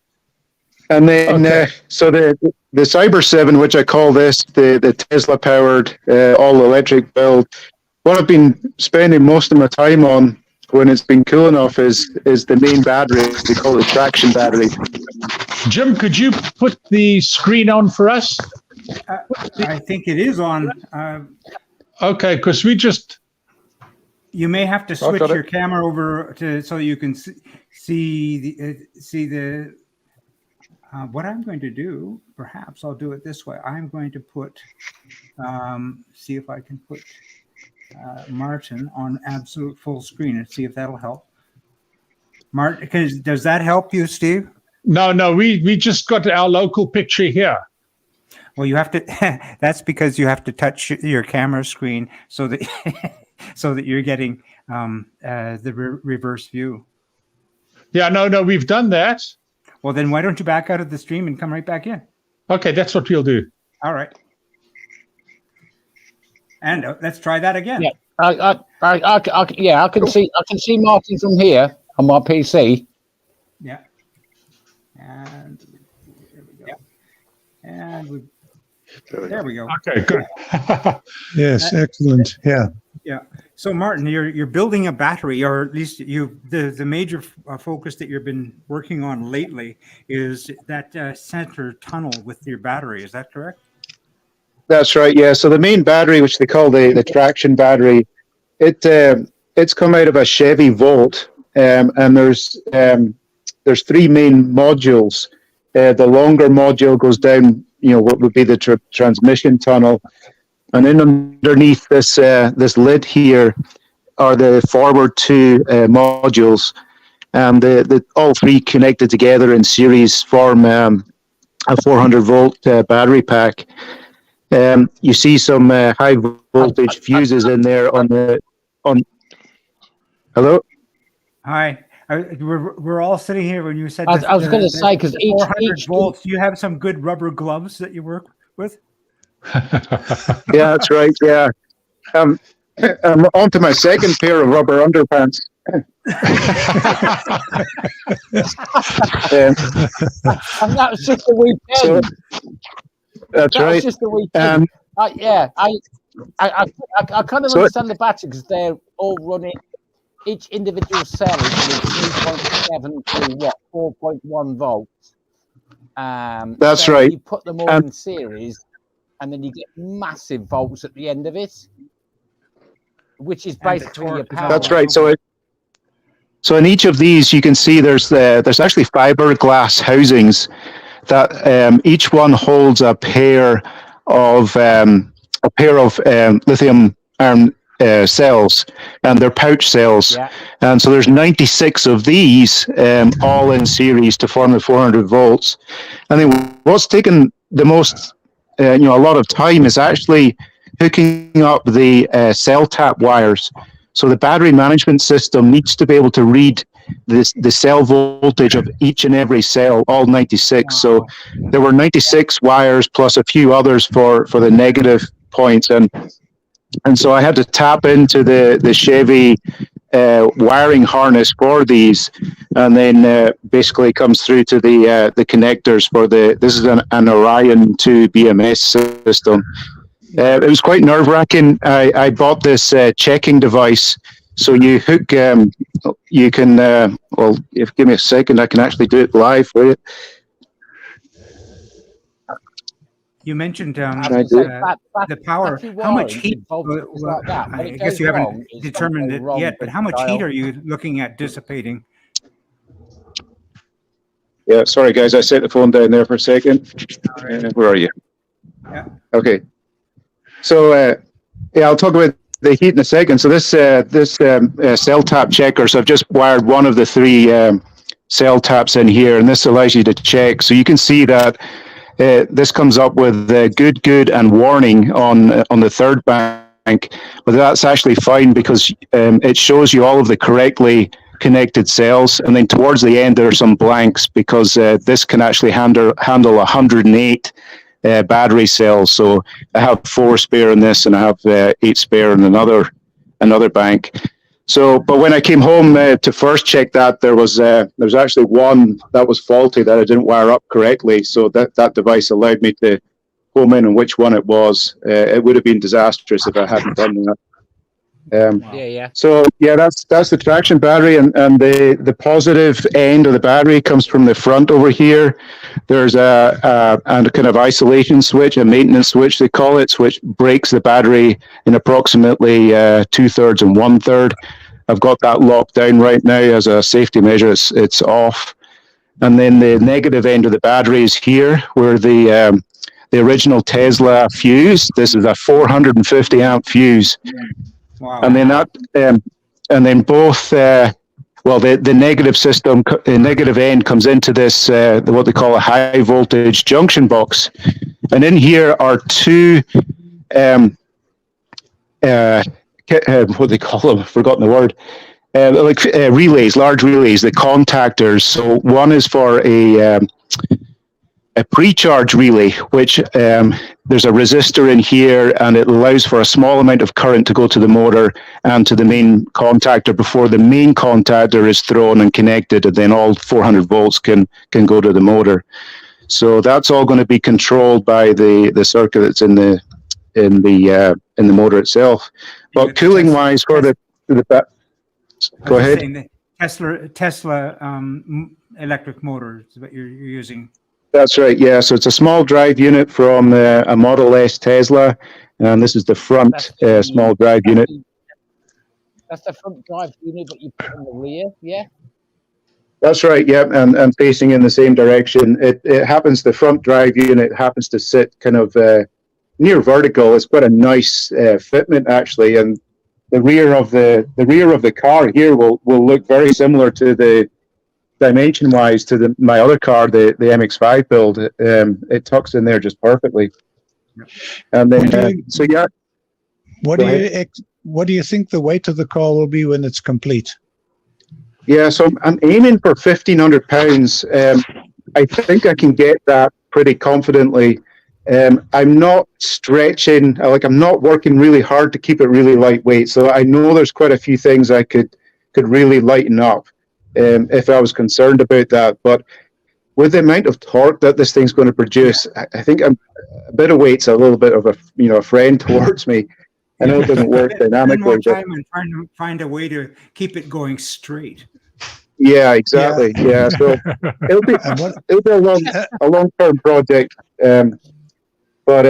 And then, so the Cyber 7, which I call this the Tesla-powered all-electric build, what I've been spending most of my time on when it's been cool enough is the main battery. We call it traction battery. Jim, could you put the screen on for us? I think it is on. Okay, because we just... You may have to switch got it. your camera over to so you can see the. What I'm going to do, perhaps I'll do it this way. I'm going to put, see if I can put Martin on absolute full screen and see if that'll help. Martin, does that help you, Steve? No, we just got our local picture here. Well, you have to. That's because you have to touch your camera screen so that so that you're getting the reverse view. Yeah, no, we've done that. Well, then why don't you back out of the stream and come right back in? Okay, that's what we'll do. All right. And let's try that again. Yeah, I can see Martin from here on my PC. Yeah. And there we go. And there we go. Okay, good. Yes, excellent. Yeah. Yeah. So, Martin, you're building a battery, or at least the major focus that you've been working on lately is that center tunnel with your battery. Is that correct? That's right. Yeah. So the main battery, which they call the traction battery, it's come out of a Chevy Volt, and there's 3 main modules. The longer module goes down, what would be the transmission tunnel. And then underneath this lid here are the forward 2 modules, and the all 3 connected together in series form a 400-volt battery pack. You see some high voltage fuses in there on. Hello. Hi. We're all sitting here when you said. I was going to say, because each 400 volts. Do you have some good rubber gloves that you work with? Yeah, that's right. Yeah, I'm on to my second pair of rubber underpants. And that was just the weekend. So, that's that right. was just the weekend. I kind of understand the battery because they're all running. Each individual cell is running 3.7 to 4.1 volts. That's so right. You put them all in series, and then you get massive volts at the end of it, which is basically your power. That's right. So in each of these, you can see there's actually fiberglass housings that each one holds a pair of lithium iron cells, and they're pouch cells. Yeah. And so there's 96 of these all in series to form the 400 volts. And then what's taken the most a lot of time is actually hooking up the cell tap wires. So the battery management system needs to be able to read the cell voltage of each and every cell, all 96. So there were 96 wires plus a few others for the negative points, and so I had to tap into the Chevy wiring harness for these, and then basically comes through to the connectors for this is an Orion 2 BMS system. It was quite nerve-wracking. I bought this checking device So you hook, you can, well, if give me a second, I can actually do it live for you. You mentioned the power. How much heat? I guess you haven't determined it yet, but how much heat are you looking at dissipating? Yeah, sorry guys, I set the phone down there for a second. Right. Where are you? Yeah. Okay. So yeah, I'll talk about the heat in a second. So this cell tap checker. So I've just wired one of the 3 cell taps in here, and this allows you to check. So you can see that this comes up with good, and warning on the third bank, but that's actually fine because it shows you all of the correctly connected cells, and then towards the end there are some blanks because this can actually handle 108 battery cells. So I have 4 spare in this, and I have 8 spare in another bank. So, but when I came home to first check that, there was actually one that was faulty that I didn't wire up correctly. So that device allowed me to home in on which one it was. It would have been disastrous if I hadn't done that. So yeah, that's the traction battery, and the positive end of the battery comes from the front over here. There's a kind of isolation switch, a maintenance switch they call it, which breaks the battery in approximately 2/3 and 1/3. I've got that locked down right now as a safety measure. It's off, and then the negative end of the battery is here, where the original Tesla fuse. This is a 450 amp fuse. Wow. And then and then both, the negative system, negative end comes into this, what they call a high voltage junction box. And in here are 2, what they call them, I've forgotten the word, relays, large relays, the contactors. So one is for a pre-charge relay, which there's a resistor in here, and it allows for a small amount of current to go to the motor and to the main contactor before the main contactor is thrown and connected, and then all 400 volts can go to the motor. So that's all going to be controlled by the circuit that's in the motor itself. But cooling wise, for the go ahead. Tesla electric motor is what you're using. That's right, yeah. So it's a small drive unit from a Model S Tesla, and this is the front small drive unit. That's the front drive unit that you put in the rear, yeah? That's right, yeah, and facing in the same direction. It happens, the front drive unit happens to sit kind of near vertical. It's quite a nice fitment, actually, and the rear of the car here will look very similar to the dimension-wise to my other car, the MX-5 build. It tucks in there just perfectly. And then, so yeah. What do you think the weight of the car will be when it's complete? Yeah, so I'm aiming for 1,500 pounds. I think I can get that pretty confidently. I'm not stretching, I'm not working really hard to keep it really lightweight. So I know there's quite a few things I could really lighten up. If I was concerned about that, but with the amount of torque that this thing's going to produce, I think a bit of weight's a little bit of a friend towards me. I know it doesn't work dynamically. More time and trying to find a way to keep it going straight. Yeah, exactly. Yeah, so it'll be a long-term project. But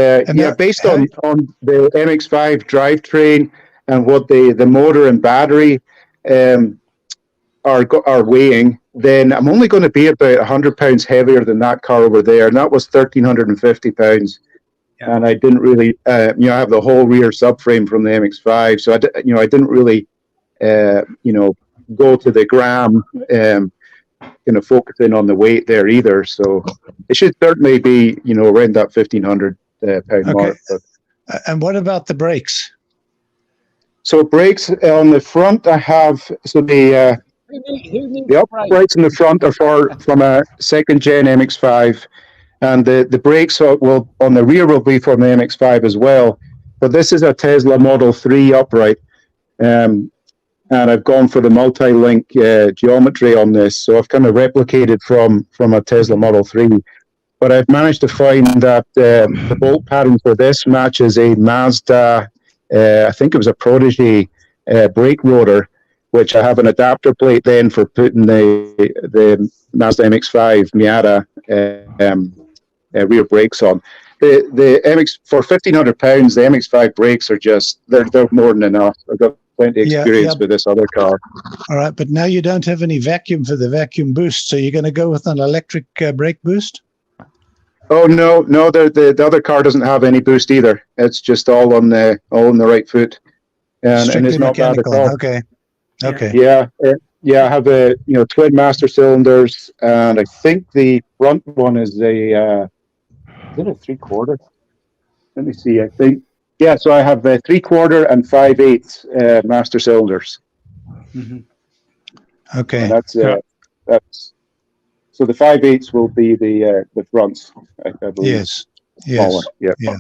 based on the MX-5 drivetrain and what the motor and battery are weighing, then I'm only going to be about 100 pounds heavier than that car over there, and that was 1,350 pounds. Yeah. And I didn't really, I have the whole rear subframe from the MX-5, so I didn't really, go to the gram, focusing on the weight there either. So it should certainly be, around that 1,500 pound mark. But. And what about the brakes? So brakes on the front, I have the uprights in the front are from a second gen MX-5, and the brakes on the rear will be from the MX-5 as well. But this is a Tesla Model 3 upright, and I've gone for the multi-link geometry on this. So I've kind of replicated from a Tesla Model 3. But I've managed to find that the bolt pattern for this matches a Mazda, I think it was a Protege brake rotor. which I have an adapter plate then for putting the Mazda MX-5 Miata rear brakes on. The MX for £1,500, the MX-5 brakes are just they're more than enough. I've got plenty of experience with this other car. All right, but now you don't have any vacuum for the vacuum boost, so you're going to go with an electric brake boost? Oh no, the other car doesn't have any boost either. It's just all on the right foot, and it's not bad at all. Okay. Yeah. I have twin master cylinders, and I think the front one is is it a 3/4? Let me see. I think so I have 3/4 and 5/8 master cylinders. Mm-hmm. Okay. And that's. So the 5/8 will be the fronts, I believe. Yes. Yeah.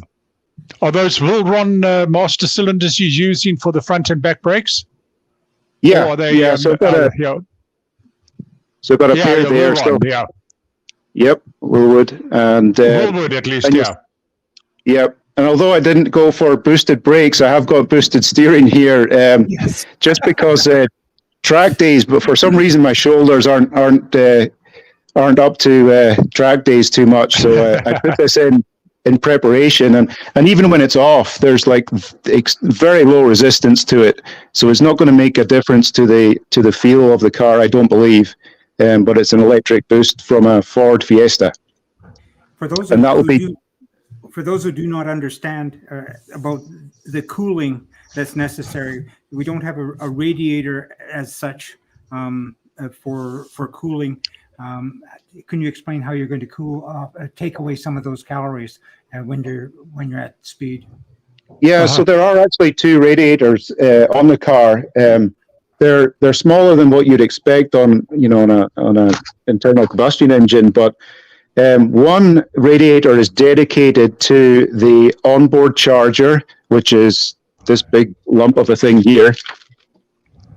Are those Will-Ron master cylinders you're using for the front and back brakes? Yeah. Or are they, So I've got a pair there. Will-Ron, Yep, Willwood and Willwood at least. Yep. And although I didn't go for boosted brakes, I have got boosted steering here. Just because track days, but for some reason my shoulders aren't up to track days too much, so I put this in preparation, and even when it's off, there's like very low resistance to it, so it's not going to make a difference to the feel of the car, I don't believe, but it's an electric boost from a Ford Fiesta. For those who do not understand about the cooling that's necessary, we don't have a radiator as such for cooling. Can you explain how you're going to cool off, take away some of those calories when you're at speed? Yeah, so there are actually two radiators on the car. They're smaller than what you'd expect on a internal combustion engine, but one radiator is dedicated to the onboard charger, which is this big lump of a thing here.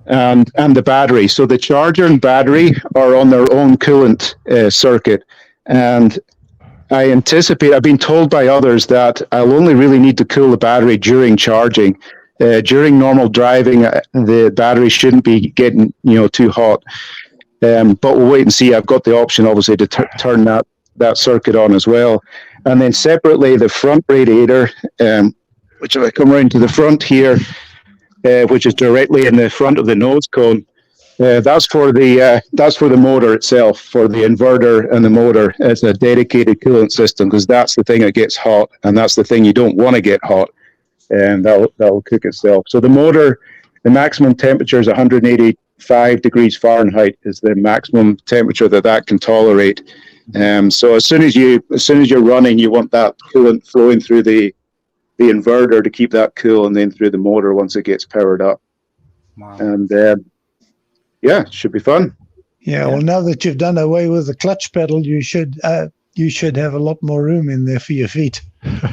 And the battery. So the charger and battery are on their own coolant circuit. And I've been told by others that I'll only really need to cool the battery during charging. During normal driving, the battery shouldn't be getting too hot. But we'll wait and see. I've got the option, obviously, to turn that circuit on as well. And then separately, the front radiator, which if I come around to the front here, which is directly in the front of the nose cone. That's for the motor itself, for the inverter and the motor. It's a dedicated coolant system because that's the thing that gets hot, and that's the thing you don't want to get hot, and that'll cook itself. So the motor, the maximum temperature is 185 degrees Fahrenheit is the maximum temperature that can tolerate. So as soon as you're running, you want that coolant flowing through the inverter to keep that cool, and then through the motor once it gets powered up. Wow. And it should be fun. Yeah, well, now that you've done away with the clutch pedal, you should have a lot more room in there for your feet.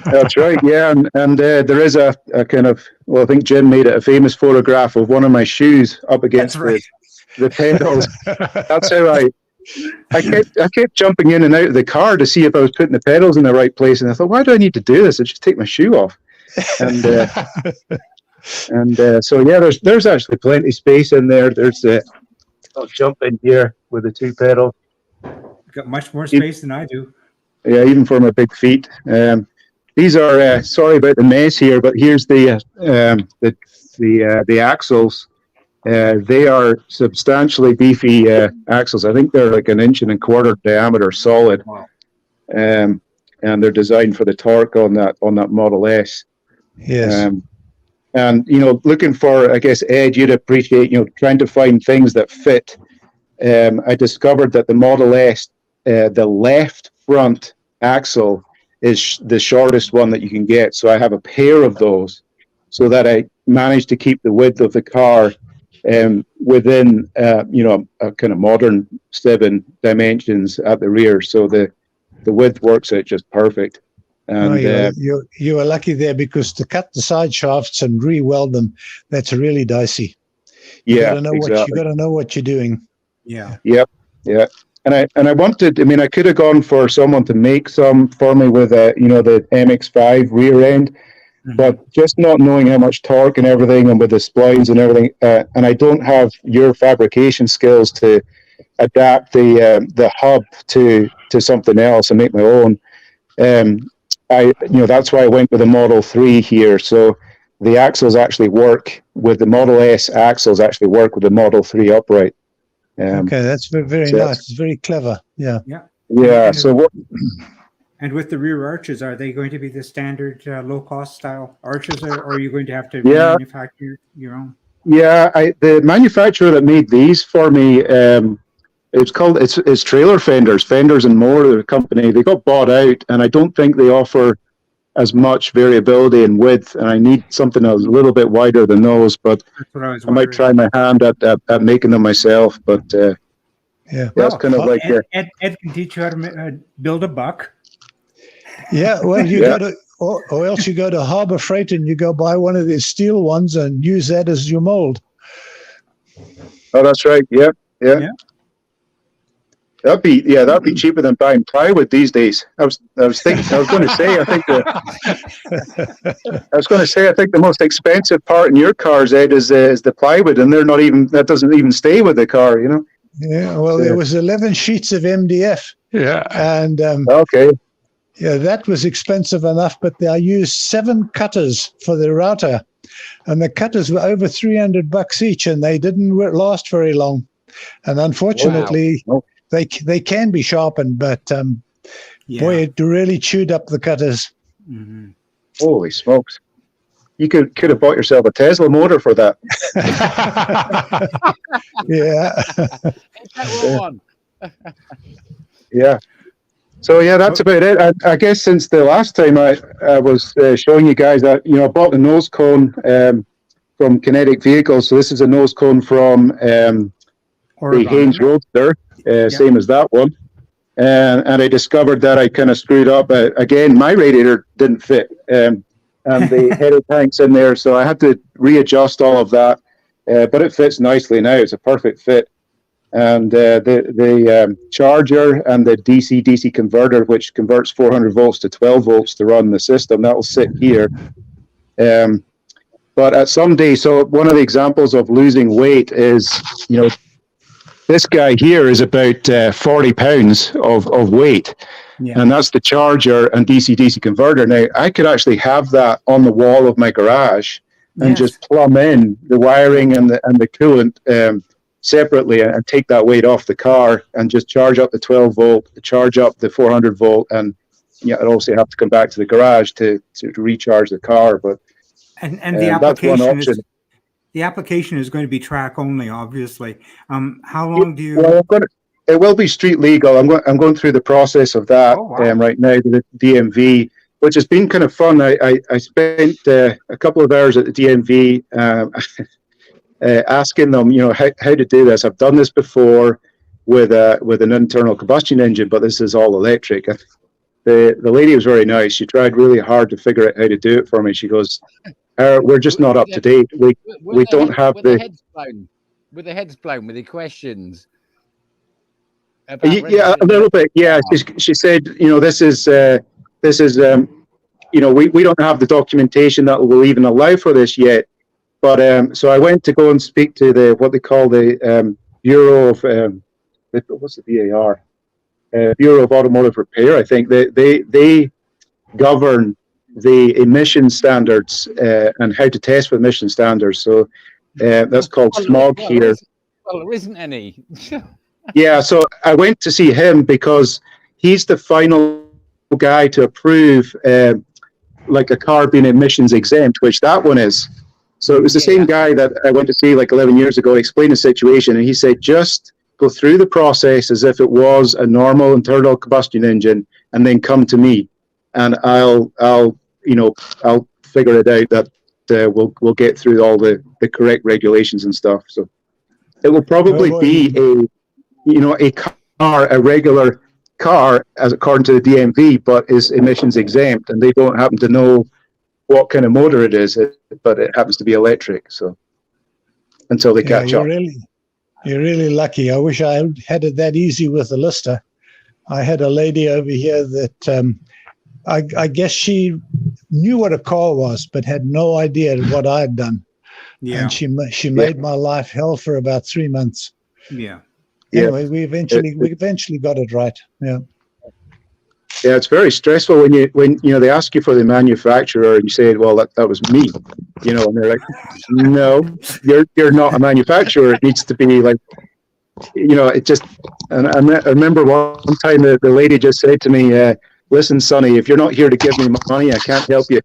That's right. Yeah, and there is a kind of, I think Jim made it a famous photograph of one of my shoes up against the pedals. That's how I kept jumping in and out of the car to see if I was putting the pedals in the right place, and I thought, why do I need to do this? I just take my shoe off, and so there's actually plenty of space in there. I'll jump in here with the two pedals. Got much more space than I do. Yeah, even for my big feet. These are sorry about the mess here, but here's the axles. They are substantially beefy axles. I think they're like 1.25 inches diameter solid. Wow. And they're designed for the torque on that Model S. Yes. And looking for, I guess, Ed, you'd appreciate trying to find things that fit. I discovered that the Model S, the left front axle is the shortest one that you can get. So I have a pair of those, so that I managed to keep the width of the car within a kind of modern 7 dimensions at the rear, so the width works out just perfect. And you were lucky there, because to cut the side shafts and re-weld them, that's really dicey. You got to know what you're doing. Yeah. Yep. Yeah. And I wanted. I mean, I could have gone for someone to make some for me with the MX-5 rear end, But just not knowing how much torque and everything, and with the splines and everything, and I don't have your fabrication skills to adapt the hub to something else and make my own. That's why I went with the Model 3 here. So the axles actually work with the Model S axles actually work with the Model 3 upright. Okay, that's very nice. It's very clever. Yeah. Yeah. So what? And with the rear arches, are they going to be the standard low-cost style arches, or are you going to have to manufacture your own? Yeah, the manufacturer that made these for me, it's Trailer Fenders, Fenders and More, the company. They got bought out, and I don't think they offer as much variability in width, and I need something a little bit wider than those. But I might try my hand at making them myself. But that's kind of like Ed can teach you how to build a buck. Yeah, well, you go to, or else you go to Harbor Freight and you go buy one of these steel ones and use that as your mold. Oh, that's right. Yeah. That'd be cheaper than buying plywood these days. I was going to say, I think the most expensive part in your cars, Ed, is the plywood, and that doesn't even stay with the car, you know. Yeah, well, there was 11 sheets of MDF. Yeah, and okay. Yeah, that was expensive enough, but I used 7 cutters for the router, and the cutters were over $300 each, and they didn't last very long. And unfortunately, they can be sharpened, but boy, it really chewed up the cutters. Mm-hmm. Holy smokes! You could have bought yourself a Tesla motor for that. Yeah. So that's about it. I guess since the last time I was showing you guys that, I bought the nose cone from Kinetic Vehicles. So this is a nose cone from the Haynes Roadster, same as that one. And I discovered that I kind of screwed up. Again, my radiator didn't fit, and the header tank's in there, so I had to readjust all of that. But it fits nicely now. It's a perfect fit. And the charger and the DC converter, which converts 400 volts to 12 volts to run the system, that will sit here. But at some day, so one of the examples of losing weight is, this guy here is about 40 pounds of weight. Yeah. And that's the charger and DC converter. Now, I could actually have that on the wall of my garage and just plumb in the wiring and the coolant separately and take that weight off the car and just charge up the 12 volt, charge up the 400 volt, and I'd also have to come back to the garage to recharge the car. But and the application the application is going to be track only, obviously. How long do you? Well, it will be street legal. I'm going through the process of that right now, the DMV, which has been kind of fun. I spent a couple of hours at the DMV. Asking them, how to do this. I've done this before with an internal combustion engine, but this is all electric. The lady was very nice. She tried really hard to figure out how to do it for me. She goes, "We're just not up to date. We don't have the heads blown with the heads blown with the questions." Yeah, a little bit. Yeah, she said, this is we don't have the documentation that will even allow for this yet. But so I went to go and speak to what they call the Bureau of what's the BAR? Bureau of Automotive Repair. I think they govern the emission standards and how to test for emission standards. So that's called smog here. There isn't any. Yeah, so I went to see him because he's the final guy to approve like a car being emissions exempt, which that one is. So it was the same guy that I went to see like 11 years ago, explained the situation, and he said, just go through the process as if it was a normal internal combustion engine, and then come to me, and I'll figure it out that we'll get through all the correct regulations and stuff. So it will probably be a regular car as according to the DMV, but is emissions exempt, and they don't happen to know what kind of motor it is, but it happens to be electric. So until they catch up. You're really lucky. I wish I had it that easy with the Lister. I had a lady over here that I guess she knew what a car was, but had no idea what I had done. Yeah. And she made my life hell for about 3 months. Yeah. Anyway, we eventually got it right. Yeah. Yeah, it's very stressful when they ask you for the manufacturer and you say, well, that was me, and they're like, no, you're not a manufacturer. It needs to be like, it just. And I remember one time the lady just said to me, listen, Sonny, if you're not here to give me money, I can't help you.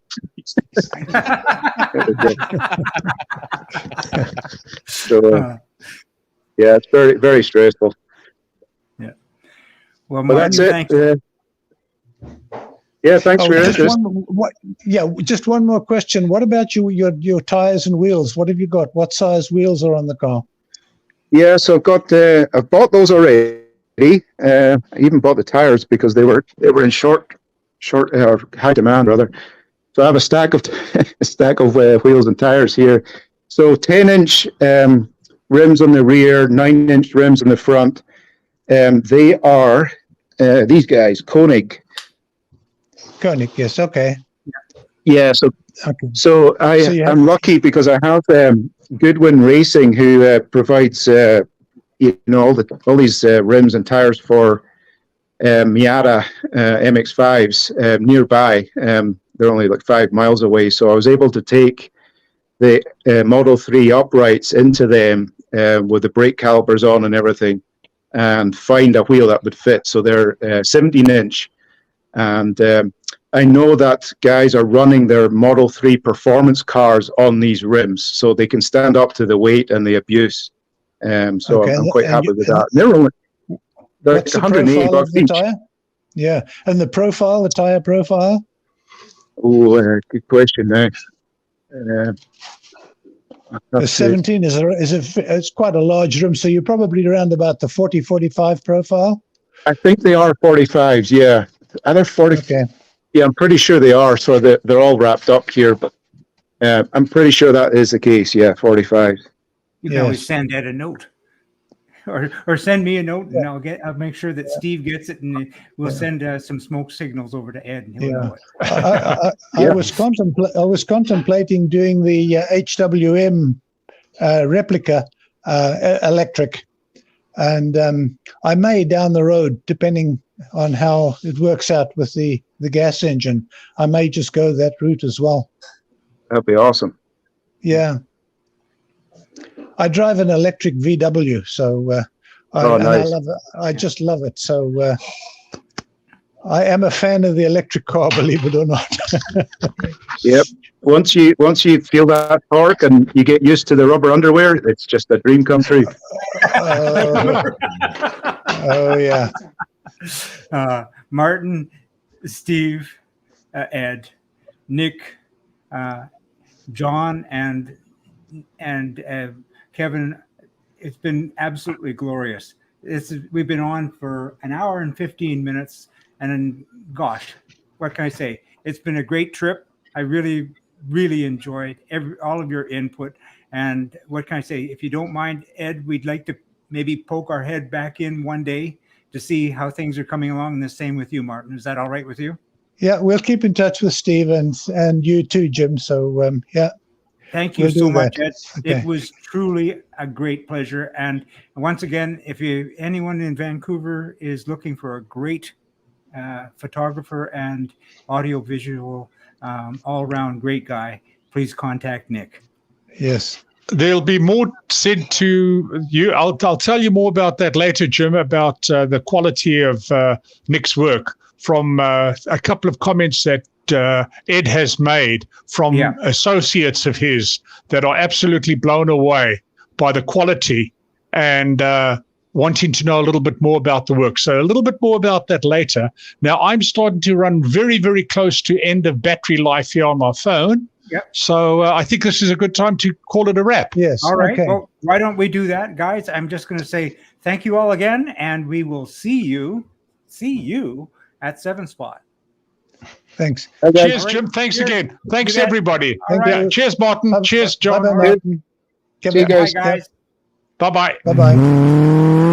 So, yeah, it's very, very stressful. Yeah. Well, Martin, that's it. Yeah, thanks for your interest. Just one more question. What about your tires and wheels? What have you got? What size wheels are on the car? Yeah, so I've bought those already. I even bought the tires because they were in short high demand rather. So I have a stack of wheels and tires here. So 10-inch rims on the rear, 9-inch rims on the front. They are these guys, Koenig. Koenig, yes, okay. Yeah, so I'm lucky because I have Goodwin Racing, who provides all these rims and tires for Miata MX-5s nearby. They're only like 5 miles away, so I was able to take the Model 3 uprights into them with the brake calipers on and everything, and find a wheel that would fit. So they're 17-inch, and I know that guys are running their Model 3 performance cars on these rims, so they can stand up to the weight and the abuse. I'm quite happy with that. They're what's the $180 profile of the each. tire? Yeah, and the tire profile? Oh, good question there. The 17 it's quite a large rim, so you're probably around about the 40-45 profile. I think they are 45s. Yeah, are they 40? Okay. Yeah, I'm pretty sure they are. So they're all wrapped up here, but I'm pretty sure that is the case. Yeah, 45. You can always send Ed a note, or send me a note, and I'll make sure that Steve gets it, and we'll send some smoke signals over to Ed, and he'll know it. I was contemplating doing the HWM replica electric, and I may down the road, depending on how it works out with the gas engine, I may just go that route as well. That'd be awesome. Yeah. I drive an electric VW, so nice. I just love it. So I am a fan of the electric car, believe it or not. Yep. Once you feel that torque and you get used to the rubber underwear, it's just a dream come true. Oh yeah. Martin, Steve, Ed, Nick, John, and Kevin, it's been absolutely glorious. We've been on for an hour and 15 minutes, and then, gosh, what can I say? It's been a great trip. I really, really enjoyed all of your input. And what can I say? If you don't mind, Ed, we'd like to maybe poke our head back in one day to see how things are coming along. And the same with you, Martin. Is that all right with you? Yeah, we'll keep in touch with Steve and you too, Jim. So, yeah. Thank you so much, Ed. Okay. It was truly a great pleasure. And once again, if anyone in Vancouver is looking for a great photographer and audiovisual, all-around great guy, please contact Nick. Yes. There'll be more said to you. I'll tell you more about that later, Jim, about the quality of Nick's work from a couple of comments that Ed has made from associates of his that are absolutely blown away by the quality and wanting to know a little bit more about the work. So a little bit more about that later. Now, I'm starting to run very, very close to end of battery life here on my phone. Yep. So I think this is a good time to call it a wrap. Yes. All right. Okay. Well, why don't we do that, guys? I'm just going to say thank you all again, and we will see you at 7 Spot. Thanks. Okay. Cheers, Jim. Thanks again. Thanks, You bet. everybody. All right. Cheers, Martin. Cheers, John. Bye-bye, Martin. See you guys. Bye, guys. Bye-bye. Bye-bye.